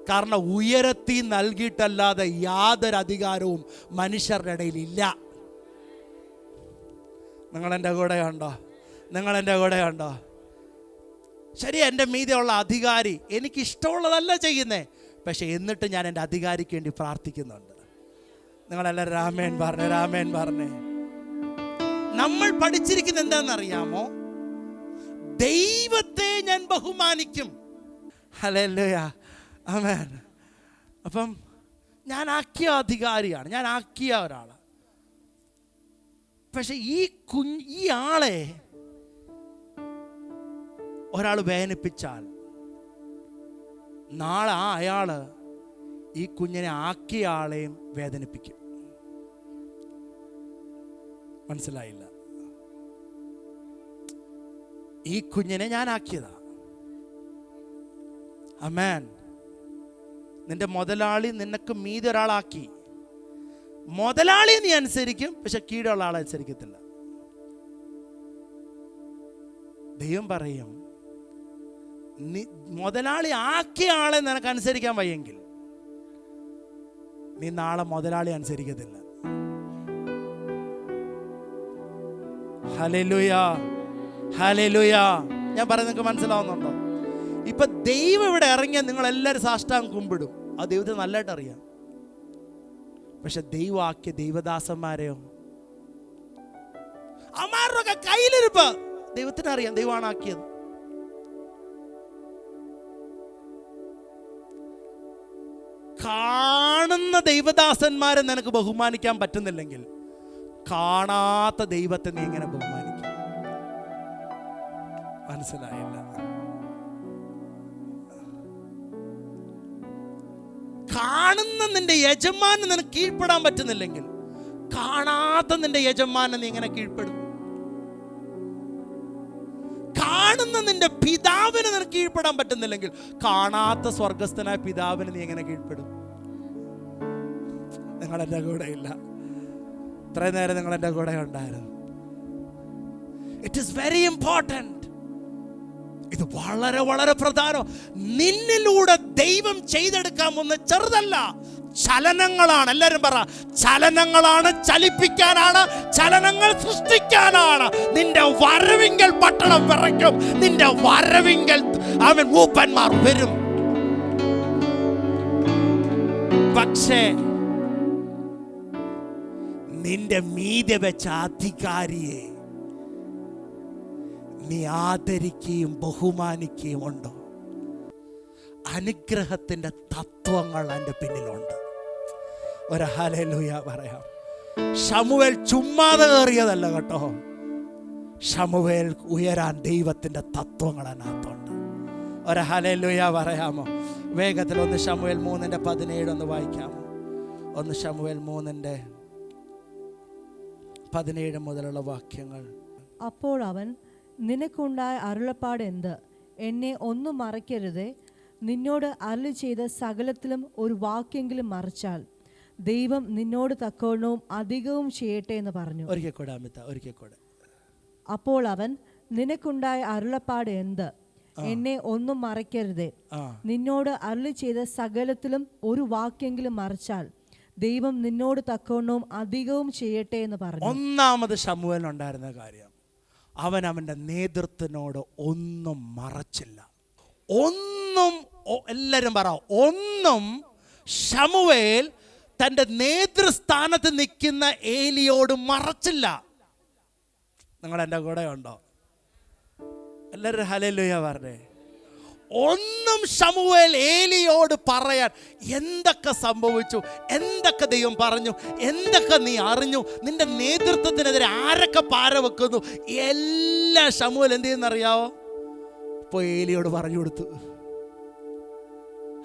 കാരണം ഉയരത്തി നൽകിയിട്ടല്ലാതെ യാതൊരു അധികാരവും മനുഷ്യരുടെ ഇടയിൽ ഇല്ല. നിങ്ങളെൻ്റെ കൂടെ ഉണ്ടോ? ശരി, എൻ്റെ മീതെയുള്ള അധികാരി എനിക്ക് ഇഷ്ടമുള്ളതല്ല ചെയ്യുന്നേ, പക്ഷെ എന്നിട്ട് ഞാൻ എൻ്റെ അധികാരിക്ക് വേണ്ടി പ്രാർത്ഥിക്കുന്നുണ്ട്. നിങ്ങളെല്ലാവരും രാമേൻ പറഞ്ഞേ. നമ്മൾ പഠിച്ചിരിക്കുന്നത് എന്താണെന്നറിയാമോ? ദൈവത്തെ ഞാൻ ബഹുമാനിക്കും. ഹല്ലേലൂയ, ആമേൻ. അപ്പം ഞാൻ ആക്കിയ അധികാരിയാണ്, ഞാൻ ആക്കിയ ഒരാളാണ്. പക്ഷെ ഈ ആളെ ഒരാൾ വേദനിപ്പിച്ചാൽ നാളെ അയാള് ഈ കുഞ്ഞിനെ ആക്കിയ ആളെയും വേദനിപ്പിക്കും. മനസ്സിലായില്ല? ഈ കുഞ്ഞിനെ ഞാൻ ആക്കിയതാ. ആമേൻ. നിന്റെ മുതലാളി നിനക്ക് മീതെ ഒരാളാക്കി. മുതലാളി നീ അനുസരിക്കും, പക്ഷെ കീഴുള്ള ആളെ അനുസരിക്കത്തില്ല. ദൈവം പറയും, നീ മുതലാളി ആക്കിയ ആളെ നിനക്ക് അനുസരിക്കാൻ വയ്യെങ്കിൽ നീ നാളെ മുതലാളി അനുസരിക്കത്തില്ല. ഹല്ലേലൂയ. ഞാൻ പറയുന്നത് നിങ്ങൾക്ക് മനസ്സിലാവുന്നുണ്ടോ? ഇപ്പൊ ദൈവം ഇവിടെ ഇറങ്ങിയാൽ നിങ്ങൾ എല്ലാവരും സാഷ്ടാംഗം കുമ്പിടും. അത് ദൈവത്തിന് നല്ലതായിട്ട് അറിയാം. പക്ഷെ ദൈവം ആക്കിയ ദൈവദാസന്മാരെയോ അമാരുടെ കയ്യിലിരിപ്പ് ദൈവത്തിന് അറിയാം, ദൈവമാണ് ആക്കിയത്. കാണുന്ന ദൈവദാസന്മാരെ നിനക്ക് ബഹുമാനിക്കാൻ പറ്റുന്നില്ലെങ്കിൽ കാണാത്ത ദൈവത്തെ നീ എങ്ങനെ ബഹുമാനിക്കും? മനസ്സിലായില്ല? കാണുന്ന നിന്റെ യജമാനെ നിനക്ക് കീഴ്പ്പെടാൻ പറ്റുന്നില്ലെങ്കിൽ കാണാത്ത നിന്റെ യജമാനെ നീ എങ്ങനെ കീഴ്പ്പെടും? കാണുന്ന നിന്റെ പിതാവിന് നിനക്ക് കീഴ്പ്പെടാൻ പറ്റുന്നില്ലെങ്കിൽ കാണാത്ത സ്വർഗസ്ഥനായ പിതാവിന് നീ എങ്ങനെ കീഴ്പ്പെടും? നിങ്ങളെൻ്റെ കൂടെ ഇല്ല. ഇത്രയും നേരം നിങ്ങളെൻ്റെ കൂടെ ഉണ്ടായിരുന്നു. It is very important. ഇത് വളരെ വളരെ പ്രധാനം. നിന്നിലൂടെ ദൈവം ചെയ്തെടുക്കാൻ പോകുന്ന ചെറുതല്ല, ചലനങ്ങളാണ്. എല്ലാവരും പറ, ചലനങ്ങളാണ്, ചലിപ്പിക്കാനാണ്, ചലനങ്ങൾ സൃഷ്ടിക്കാനാണ്. നിന്റെ വരവിങ്കൽ പട്ടണം വിറയ്ക്കും, നിന്റെ വരവിങ്കൽ അവൻ മൂപ്പന്മാർ വരും. പക്ഷേ നിന്റെ മീതെ വെച്ച അധികാരിയെ നീ ആദരിക്കുകയും ബഹുമാനിക്കുകയും ഉണ്ടോ? അനുഗ്രഹത്തിന്റെ തത്വങ്ങൾ എൻ്റെ പിന്നിലുണ്ട്. ഒരു ഹല്ലേലൂയ പറയാം. ശമൂവേൽ ചുമ്മാതെ കയറിയതല്ല കേട്ടോ. ശമൂവേൽ ഉയരാൻ ദൈവത്തിന്റെ തത്വങ്ങൾ അതിനകത്തുണ്ട്. ഒരു ഹല്ലേലൂയ പറയാമോ? വേഗത്തിൽ 1 ശമൂവേൽ 3:17 ഒന്ന് വായിക്കാമോ? 1 ശമൂവേൽ 3:17 മുതലുള്ള വാക്യങ്ങൾ. അപ്പോൾ അവൻ, നിനക്കുണ്ടായ അരുളപ്പാട് എന്ത്? എന്നെ ഒന്നും മറയ്ക്കരുതേ. നിന്നോട് അരുളി ചെയ്ത സകലത്തിലും ഒരു വാക്യെങ്കിലും മറച്ചാൽ ദൈവം നിന്നോട് തക്കവണ്ണവും അധികവും ചെയ്യട്ടെ എന്ന് പറഞ്ഞു. ഒരിക്കൽ കൂടെ. അപ്പോൾ അവൻ, നിനക്കുണ്ടായ അരുളപ്പാട് എന്ത്? എന്നെ ഒന്നും മറയ്ക്കരുതേ. നിന്നോട് അരുളി ചെയ്ത സകലത്തിലും ഒരു വാക്യെങ്കിലും മറച്ചാൽ ദൈവം നിന്നോട് തക്കവണ്ണവും അധികവും ചെയ്യട്ടെ എന്ന് പറഞ്ഞു. ഒന്നാമത് ശമൂവേലിനുണ്ടായിരുന്ന കാര്യം, അവൻ അവൻ്റെ നേതൃത്വത്തിനോട് ഒന്നും മറച്ചില്ല. ഒന്നും, എല്ലാവരും പറ, ഒന്നും ശമൂവേൽ തൻ്റെ നേതൃസ്ഥാനത്ത് നിൽക്കുന്ന ഏലിയോട് മറച്ചില്ല. നിങ്ങൾ എൻ്റെ കൂടെ ഉണ്ടോ? എല്ലാവരും ഹല്ലേലൂയ പറഞ്ഞേ. ഒന്നും ശമൂവേൽ ഏലിയോട് പറയാൻ, എന്തൊക്കെ സംഭവിച്ചു, എന്തൊക്കെ ദൈവം പറഞ്ഞു, എന്തൊക്കെ നീ അറിഞ്ഞു, നിന്റെ നേതൃത്വത്തിനെതിരെ ആരൊക്കെ പാര വെക്കുന്നു, എല്ലാം ശമൂവേൽ എന്ത് ചെയ്യുന്നറിയാവോ? ഇപ്പോൾ ഏലിയോട് പറഞ്ഞു കൊടുത്തു.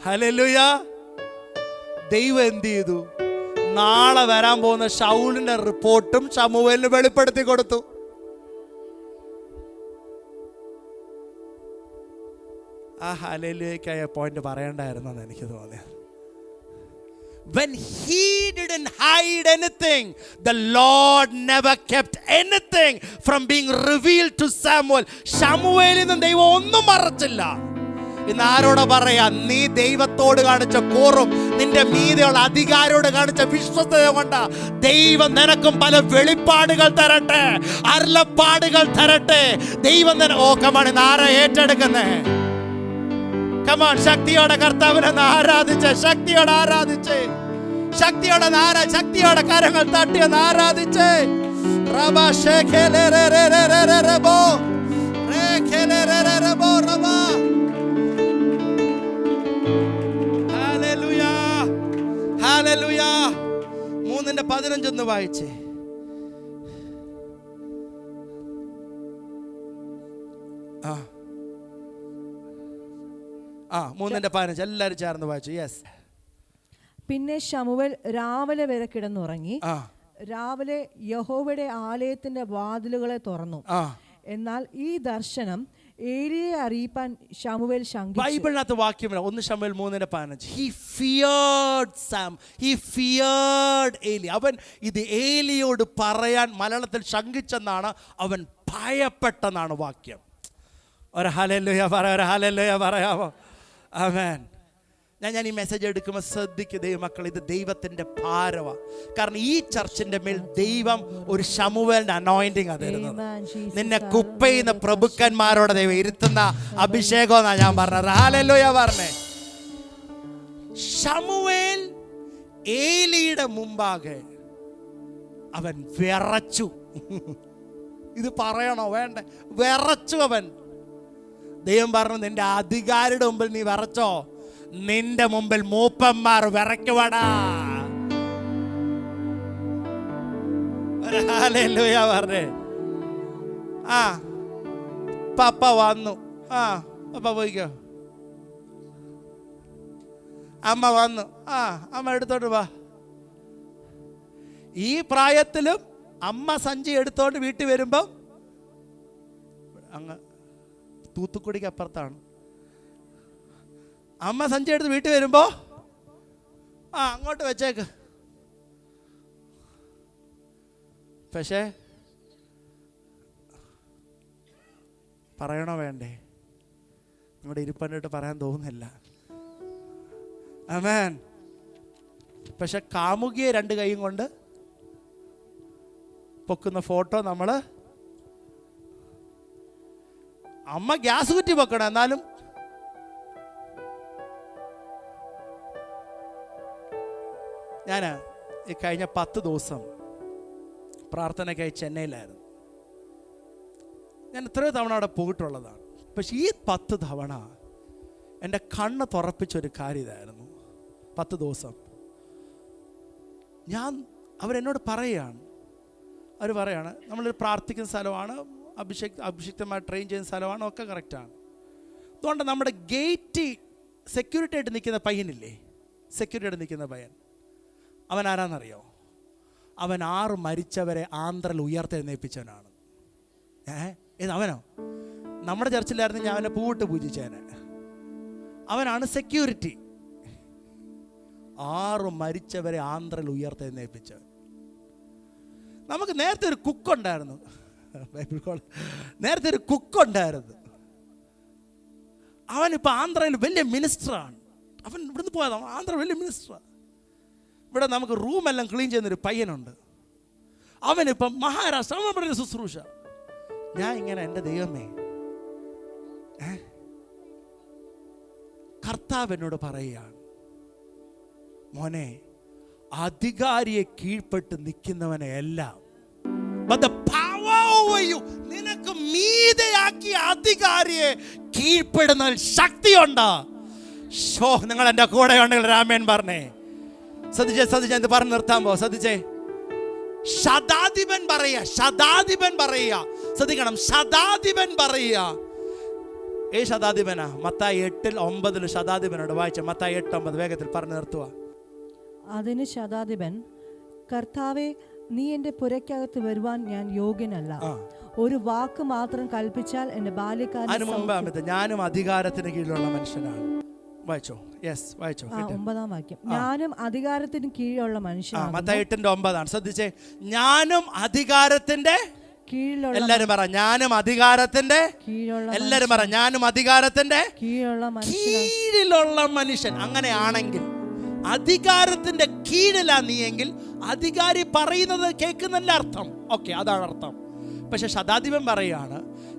ഹല്ലേലൂയ. ദൈവം എന്ത് ചെയ്തു? നാളെ വരാൻ പോകുന്ന ശൗലിന്റെ റിപ്പോർട്ടും ശമൂവേലിന് വെളിപ്പെടുത്തി കൊടുത്തു. ആ ഹല്ലേലൂയക്കായ പോയിന്റ് പറയണ്ടായിരുന്നെന്ന് എനിക്ക് തോന്നിയത്. When he didn't hide anything, the Lord never kept anything from being revealed to Samuel. ശമൂവേലിൽ നിന്ന് ദൈവം ഒന്നും മറച്ചില്ല. ഇന്ന് ആരോട് പറയാ? നീ ദൈവത്തോട് കാണിച്ച കൂറും നിന്റെ മീതെയുള്ള അധികാരോട് കാണിച്ച വിശ്വസ്തത കൊണ്ട് ദൈവം നിനക്കും പല വെളിപ്പാടുകൾ തരട്ടെ, അരുളപ്പാടുകൾ തരട്ടെ. ദൈവം കമാണ് ഇന്ന് ആരാ ഏറ്റെടുക്കുന്നേ? കമാൺ, ശക്തിയോടെ കർത്താവിനെ ആരാധിച്ച്, ശക്തിയോടെ ആരാധിച്ച്, ശക്തിയോടെ കരങ്ങൾ തട്ടിയെന്ന് ആരാധിച്ച്. ഹല്ലേലൂയ. 3:15 വായിച്ചേ. ആ 3:15 എല്ലാവരും ചേർന്ന് വായിച്ചു. യെസ്. പിന്നെ ശമൂവേൽ രാവിലെ വരെ കിടന്നുറങ്ങി. രാവിലെ യഹോവയുടെ ആലയത്തിന്റെ വാതിലുകളെ തുറന്നു. എന്നാൽ ഈ ദർശനം ഏലിയെ അറിയിപ്പാൻ ശമൂവേൽ ശങ്കിച്ചു. ബൈബിളിനകത്ത് വാക്യമില്ല. 1 ശമൂവേൽ 3:15. He feared Sam. He feared Eli. അവൻ ഇത് ഏലിയോട് പറയാൻ മലയാളത്തിൽ ശങ്കിച്ചെന്നാണ്, അവൻ ഭയപ്പെട്ടെന്നാണ് വാക്യം. ഒരു ഹല്ലേലൂയ പറയാമോ? ആമേൻ. ഞാൻ ഈ മെസ്സേജ് എടുക്കുമ്പോൾ ശ്രദ്ധിക്കുക ദൈവമക്കൾ, ഇത് ദൈവത്തിൻ്റെ ഭാരമാണ്. കാരണം ഈ ചർച്ചിൻ്റെ മേൽ ദൈവം ഒരു ശമൂവേലിന്റെ അനോയിന്റിങ് ആണ് തരുന്നത്. നിന്നെ കുപ്പയുന്ന പ്രഭുക്കന്മാരോട് ദൈവം ഇരുത്തുന്ന അഭിഷേകം എന്നാണ് ഞാൻ പറഞ്ഞത്. ഹല്ലേലൂയ പറഞ്ഞേ. ശമൂവേൽ ഏലിയുടെ മുമ്പാകെ അവൻ വിറച്ചു. ഇത് പറയണോ വേണ്ടേ? വിറച്ചു അവൻ. ദൈവം പറഞ്ഞു, നിന്റെ അധികാരിയുടെ മുമ്പിൽ നീ വിറച്ചോ, നിന്റെ മുമ്പിൽ മൂപ്പന്മാർ വിറയ്ക്കുവാടാ. ഹല്ലേലൂയ പറഞ്ഞേ. പപ്പ വന്നു. പപ്പ പോയിക്കോ. അമ്മ വന്നു. അമ്മ എടുത്തോണ്ട് വാ. ഈ പ്രായത്തിലും അമ്മ സഞ്ചി എടുത്തോണ്ട് വീട്ടിൽ വരുമ്പം അങ്ങ് തൂത്തുക്കുടിക്ക് അപ്പുറത്താണ്. അമ്മ സഞ്ചി എടുത്ത് വീട്ടിൽ വരുമ്പോ അങ്ങോട്ട് വെച്ചേക്ക്. പക്ഷേ പറയണോ വേണ്ടേ? നിങ്ങളുടെ ഇരിപ്പണ്ടിട്ട് പറയാൻ തോന്നുന്നില്ല. ആമേൻ. പക്ഷെ കാമുകിയെ 2 കൈയും കൊണ്ട് പൊക്കുന്ന ഫോട്ടോ നമ്മൾ, അമ്മ ഗ്യാസ് കുറ്റി പൊക്കണം, എന്നാലും ഞാൻ ഈ കഴിഞ്ഞ 10 ദിവസം പ്രാർത്ഥനയ്ക്കായി ചെന്നൈയിലായിരുന്നു. ഞാൻ എത്രയോ തവണ അവിടെ പോയിട്ടുള്ളതാണ്. പക്ഷെ ഈ 10 തവണ എൻ്റെ കണ്ണ് തുറപ്പിച്ചൊരു കാര്യം ഇതായിരുന്നു. 10 ദിവസം അവരെന്നോട് പറയുകയാണ്, അവർ പറയാണ്, നമ്മളൊരു പ്രാർത്ഥിക്കുന്ന സ്ഥലമാണ്, അഭിഷിക്തമായി ട്രെയിൻ ചെയ്യുന്ന സ്ഥലമാണ്, ഒക്കെ കറക്റ്റാണ്. അതുകൊണ്ട് നമ്മുടെ ഗേറ്റ് സെക്യൂരിറ്റി ആയിട്ട് നിൽക്കുന്ന പയ്യനില്ലേ, സെക്യൂരിറ്റി ആയിട്ട് നിൽക്കുന്ന പയ്യൻ, അവൻ ആരാന്നറിയോ? അവൻ 6 മരിച്ചവരെ ആന്ധ്രയിൽ ഉയർത്തെഴുന്നേൽപ്പിച്ചവനാണ്. അവനോ? നമ്മുടെ ചർച്ചിലായിരുന്നു, ഞാൻ അവനെ പൂവിട്ട് പൂജിച്ചേനെ. അവനാണ് സെക്യൂരിറ്റി. 6 മരിച്ചവരെ ആന്ധ്രയിൽ ഉയർത്തെഴുന്നേൽപ്പിച്ചവൻ. നമുക്ക് നേരത്തെ ഒരു കുക്കുണ്ടായിരുന്നു, നേരത്തെ ഒരു കുക്കുണ്ടായിരുന്നു. അവനിപ്പോൾ ആന്ധ്രയിൽ വലിയ മിനിസ്റ്ററാണ്. അവൻ ഇവിടുന്ന് പോയതാണ്, ആന്ധ്ര വലിയ മിനിസ്റ്ററാണ്. ഇവിടെ നമുക്ക് റൂമെല്ലാം ക്ലീൻ ചെയ്യുന്നൊരു പയ്യനുണ്ട്. അവനിപ്പം മഹാരാഷ്ട്ര, അവൻ പറഞ്ഞ ശുശ്രൂഷ. ഞാൻ ഇങ്ങനെ, എൻ്റെ ദൈവമേ, കർത്താവ് എന്നോട് പറയുകയാണ്, മോനെ, അധികാരിയെ കീഴ്പ്പെട്ട് നിൽക്കുന്നവനെ എല്ലാം. But the power over you, നിനക്ക് മീതെയാക്കിയ അധികാരിയെ കീഴ്പ്പെടുന്ന ശക്തിയുണ്ട്. നിങ്ങൾ എൻ്റെ കൂടെ ഉണ്ടെങ്കിൽ രാമേൻ പറഞ്ഞേ. ശ്രദ്ധിച്ചേ ഇത് പറഞ്ഞ് നിർത്താൻ പോ. ശ്രദ്ധിച്ചേ, ശതാധിപൻ പറയുക. ശ്രദ്ധിക്കണം, ശതാധിപൻ പറയുക. ശതാധിപനാ? മത്തായി 8:9 ശതാധിപനോട് വായിച്ച. മത്തായി 8:9 വേഗത്തിൽ പറഞ്ഞു നിർത്തുക. അതിന് ശതാധിപൻ, കർത്താവേ, നീ എൻ്റെ പുരയ്ക്കകത്ത് വരുവാൻ ഞാൻ യോഗ്യനല്ല. ഒരു വാക്ക് മാത്രം കൽപ്പിച്ചാൽ എന്റെ ബാല്യക്കാരൻ. ഞാനും അധികാരത്തിന് കീഴിലുള്ള മനുഷ്യനാണ്. വായിച്ചോ. യെസ്, വായിച്ചോ. 9-ാം വാക്യം. ഞാനും അധികാരത്തിന് കീഴിലുള്ള മനുഷ്യനാണ്. മത്തായി 8:9. ശ്രദ്ധിച്ചേ, ഞാനും അധികാരത്തിന്റെ കീഴിലുള്ള. എല്ലാരും പറ, ഞാനും അധികാരത്തിന്റെ കീഴിലുള്ള. എല്ലാരും പറ, ഞാനും അധികാരത്തിന്റെ കീഴിലുള്ള മനുഷ്യൻ. അങ്ങനെയാണെങ്കിൽ അധികാരത്തിന്റെ കീഴിലാ നീയെങ്കിൽ അധികാരി പറയുന്നത് കേൾക്കുന്നല്ല അർത്ഥം. ഓക്കെ, അതാണ് അർത്ഥം. പക്ഷെ ശതാധിപൻ പറയാണ്,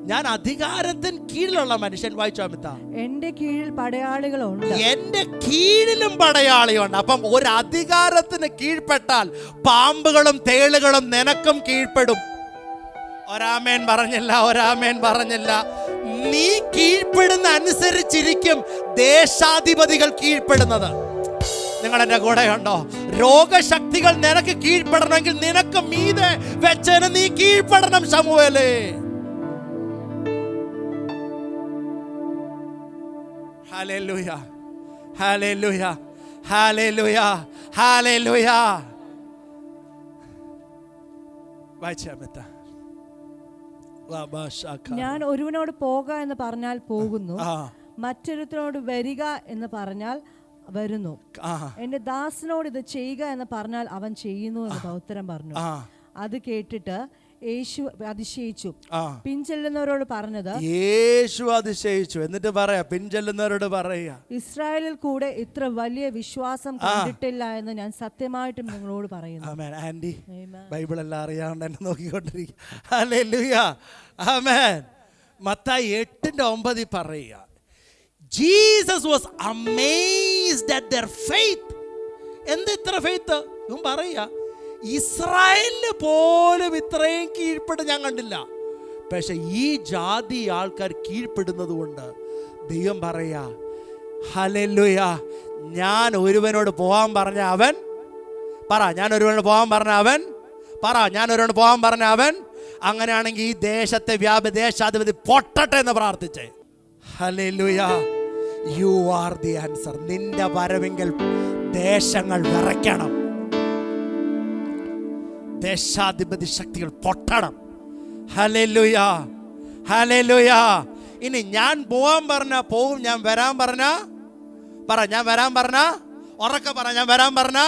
ഞാൻ അധികാരത്തിന് കീഴിലുള്ള മനുഷ്യൻ. വായിച്ചോ അമിത. എന്റെ കീഴിൽ പടയാളികളുണ്ട്. എന്റെ കീഴിലും പടയാളിയുണ്ട്. അപ്പം ഒരു അധികാരത്തിന് കീഴ്പ്പെട്ടാൽ പാമ്പുകളും തേളുകളും നിനക്കും കീഴ്പ്പെടും. ഒരാമേൻ പറഞ്ഞില്ല. നീ കീഴ്പ്പെടുന്ന അനുസരിച്ചിരിക്കും ദേശാധിപതികൾ കീഴ്പ്പെടുന്നത്. നിങ്ങൾ എൻ്റെ കൂടെ ഉണ്ടോ? രോഗശക്തികൾ നിനക്ക് കീഴ്പ്പെടണമെങ്കിൽ നിനക്ക് മീതെ വെച്ചതിന് നീ കീഴ്പ്പെടണം. ശമൂവേലേ, ഹല്ലേലൂയ, ഹല്ലേലൂയ, ഹല്ലേലൂയ, ഹല്ലേലൂയ. ഞാൻ ഒരുവനോട് പോക എന്ന് പറഞ്ഞാൽ പോകുന്നു, മറ്റൊരുത്തനോട് വരിക എന്ന് പറഞ്ഞാൽ വരുന്നു. എന്റെ ദാസനോട് ഇത് ചെയ്യുക എന്ന് പറഞ്ഞാൽ അവൻ ചെയ്യുന്നു എന്ന് ഉത്തരം പറഞ്ഞു. അത് കേട്ടിട്ട് യേശു അതിശയിച്ചു. പിൻചെല്ലുന്നവരോട് പറഞ്ഞത്, യേശു അതിശയിച്ചു. എന്നിട്ട് പറയാ, പിൻചെല്ലുന്നവരോട് പറയാ, ഇസ്രായേലിൽ കൂടെ ഇത്ര വലിയ വിശ്വാസം കണ്ടിട്ടില്ല എന്ന് ഞാൻ സത്യമായിട്ടും നിങ്ങളോട് പറയുന്നു. ആന്റി ബൈബിൾ എല്ലാം അറിയാണ്ട് എന്നെ നോക്കിക്കൊണ്ടിരിക്കുക. ഹല്ലേലൂയ, ആമേൻ. മത്തായി 8:9 പറയുക, Jesus was amazed at their faith. എന്താ ഇത്ര ഫെയ്ത്ത്? പറയാ, ഇസ്രായേലിന് പോലും ഇത്രയും കീഴ്പ്പെട്ട് ഞാൻ കണ്ടില്ല. പക്ഷെ ഈ ജാതി ആൾക്കാർ കീഴ്പ്പെടുന്നത് കൊണ്ട് ദൈവം പറയാ, ഹല്ലേലൂയ, ഞാൻ ഒരുവനോട് പോകാൻ പറഞ്ഞ അവൻ പറ, ഞാൻ ഒരുവനോട് പോകാൻ പറഞ്ഞ അവൻ പറ, ഞാൻ ഒരുവനോട് പോകാൻ പറഞ്ഞ അവൻ. അങ്ങനെയാണെങ്കിൽ ഈ ദേശത്തെ ദേശാധിപതി പൊട്ടട്ടെ എന്ന് പ്രാർത്ഥിച്ചേ. Hallelujah, you are the answer. നിന്റെ വരവെങ്കിൽ ദേശങ്ങൾ വിറയ്ക്കണം, ദേശാധിപതി ശക്തികൾ പൊട്ടണം. Hallelujah, hallelujah. ഇനി ഞാൻ പോകാൻ പറഞ്ഞ പോകും, ഞാൻ വരാൻ പറഞ്ഞ പറ, ഞാൻ വരാൻ പറഞ്ഞ ഉറക്കെ പറ, ഞാൻ വരാൻ പറഞ്ഞ.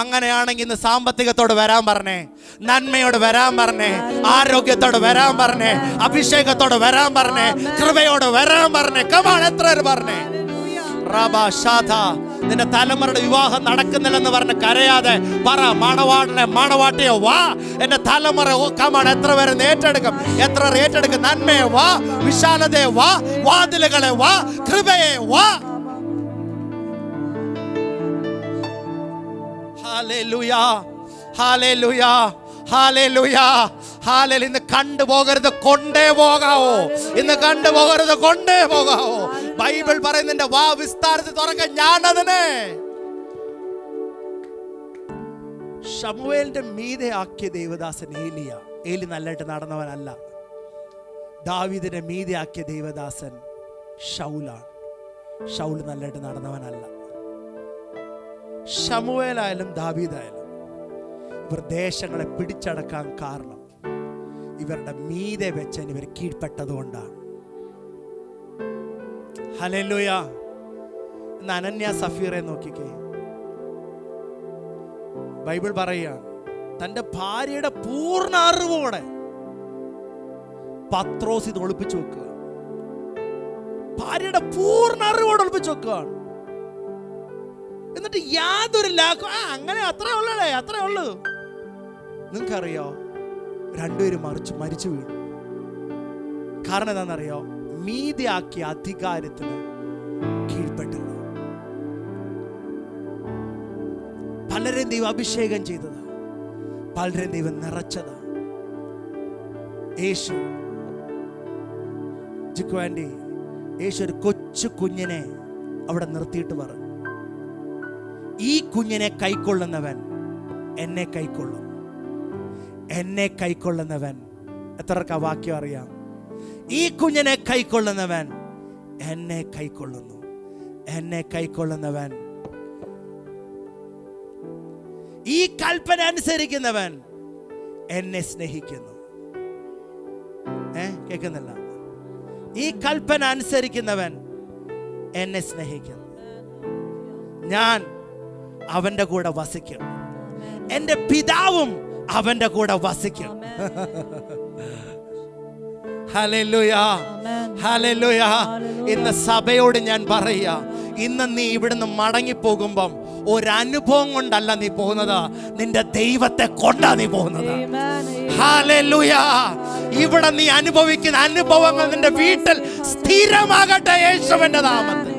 അങ്ങനെയാണെങ്കിൽ ഇന്ന് സാമ്പത്തികത്തോട് വരാൻ പറഞ്ഞേ, നന്മയോട് വരാൻ പറഞ്ഞേ, ആരോഗ്യത്തോട് വരാൻ പറഞ്ഞേ, അഭിഷേകത്തോട് വരാൻ പറഞ്ഞേ, കൃപയോട് വരാൻ പറഞ്ഞേ. കമാൺ, എത്ര പേര് പറഞ്ഞേ? നിന്റെ തലമുറയുടെ വിവാഹം നടക്കുന്നില്ലെന്ന് പറഞ്ഞ് കരയാതെ പറ, മണവാട്ടിയെ വാ, എന്റെ തലമുറ. കമാൺ, എത്ര പേര് ഏറ്റെടുക്കും? എത്ര ഏറ്റെടുക്കും? നന്മയെ വാ, വിശാലതയെ വാ, വാതിലുകളെ വാ, കൃപയെ വാ. Hallelujah, hallelujah, hallelujah, hallelujah. ഇന്ന് കണ്ടുപോകരുത്, കൊണ്ടേ പോകാവോ? ഇന്ന് കണ്ടുപോകരുത്, കൊണ്ടേ പോകാവോ? ബൈബിൾ പറയുന്നതിന്റെ വാ വിസ്താരത്തിൽ തുറക്കാൻ ഞാനതിനെ. ശമൂവേലിന്റെ മീതെ ആക്കിയ ദൈവദാസൻ ഏലി നല്ലതായിട്ട് നടന്നവനല്ല. ദാവീദിനെ മീതെ ആക്കിയ ദൈവദാസൻ ശൗലാണ്. ശൗൽ നല്ലതായിട്ട് നടന്നവനല്ല. ശമൂവേലായാലും ദാവീദായാലും ഇവർ ദേശങ്ങളെ പിടിച്ചടക്കാൻ കാരണം ഇവരുടെ മീതെ വെച്ചൻ ഇവർ കീഴ്പ്പെട്ടതുകൊണ്ടാണ്. ഹല്ലേലൂയ. ഇന്ന് അനന്യ സഫീറെ നോക്കിക്കേ. ബൈബിൾ പറയുക, തന്റെ ഭാര്യയുടെ പൂർണ്ണ അറിവോടെ പത്രോസ് ഇത് ഒളിപ്പിച്ചു വെക്കുക. ഭാര്യയുടെ പൂർണ്ണ അറിവോടെ ഒളിപ്പിച്ചു വെക്കുകയാണ്. എന്നിട്ട് യാതൊരു ലാക്കും അങ്ങനെ അത്രേ ഉള്ളൂ. നിങ്ങൾക്കറിയോ, രണ്ടുപേരും മരിച്ചു വീണു. കാരണം എന്താണെന്നറിയോ? മീതിയാക്കിയ അധികാരത്തിന് കീഴ്പ്പെട്ടില്ല. പല പലരെയും ദൈവം അഭിഷേകം ചെയ്തതാ, പലരെയും ദൈവം നിറച്ചതാ. യേശു ജിക്കുവാൻഡി യേശു ഒരു കൊച്ചു കുഞ്ഞിനെ അവിടെ നിർത്തിയിട്ട് പറഞ്ഞു, ഈ കുഞ്ഞിനെ കൈക്കൊള്ളുന്നവൻ എന്നെ കൈക്കൊള്ളും, എന്നെ കൈക്കൊള്ളുന്നവൻ. എത്രക്ക വാക്യം അറിയാം? ഈ കുഞ്ഞിനെ കൈക്കൊള്ളുന്നവൻ എന്നെ കൈക്കൊള്ളുന്നു, എന്നെ കൈക്കൊള്ളുന്നവൻ, ഈ കൽപ്പന അനുസരിക്കുന്നവൻ എന്നെ സ്നേഹിക്കുന്നു. കേൾക്കുന്നില്ല? ഈ കൽപ്പന അനുസരിക്കുന്നവൻ എന്നെ സ്നേഹിക്കുന്നു, ഞാൻ അവന്റെ കൂടെ വസിക്കും, എന്റെ പിതാവും അവന്റെ കൂടെ വസിക്കും. Hallelujah, hallelujah. ഇന്ന് സഭയോട് ഞാൻ പറയാ, ഇന്ന് നീ ഇവിടുന്ന് മടങ്ങിപ്പോകുമ്പം ഒരനുഭവം കൊണ്ടല്ല നീ പോകുന്നത്, നിന്റെ ദൈവത്തെ കൊണ്ടാ നീ പോകുന്നത്. ഹല്ലേലൂയ. ഇവിടെ നീ അനുഭവിക്കുന്ന അനുഭവങ്ങൾ നിന്റെ വീട്ടിൽ സ്ഥിരമാകട്ടെ യേശുവിന്റെ നാമത്തിൽ.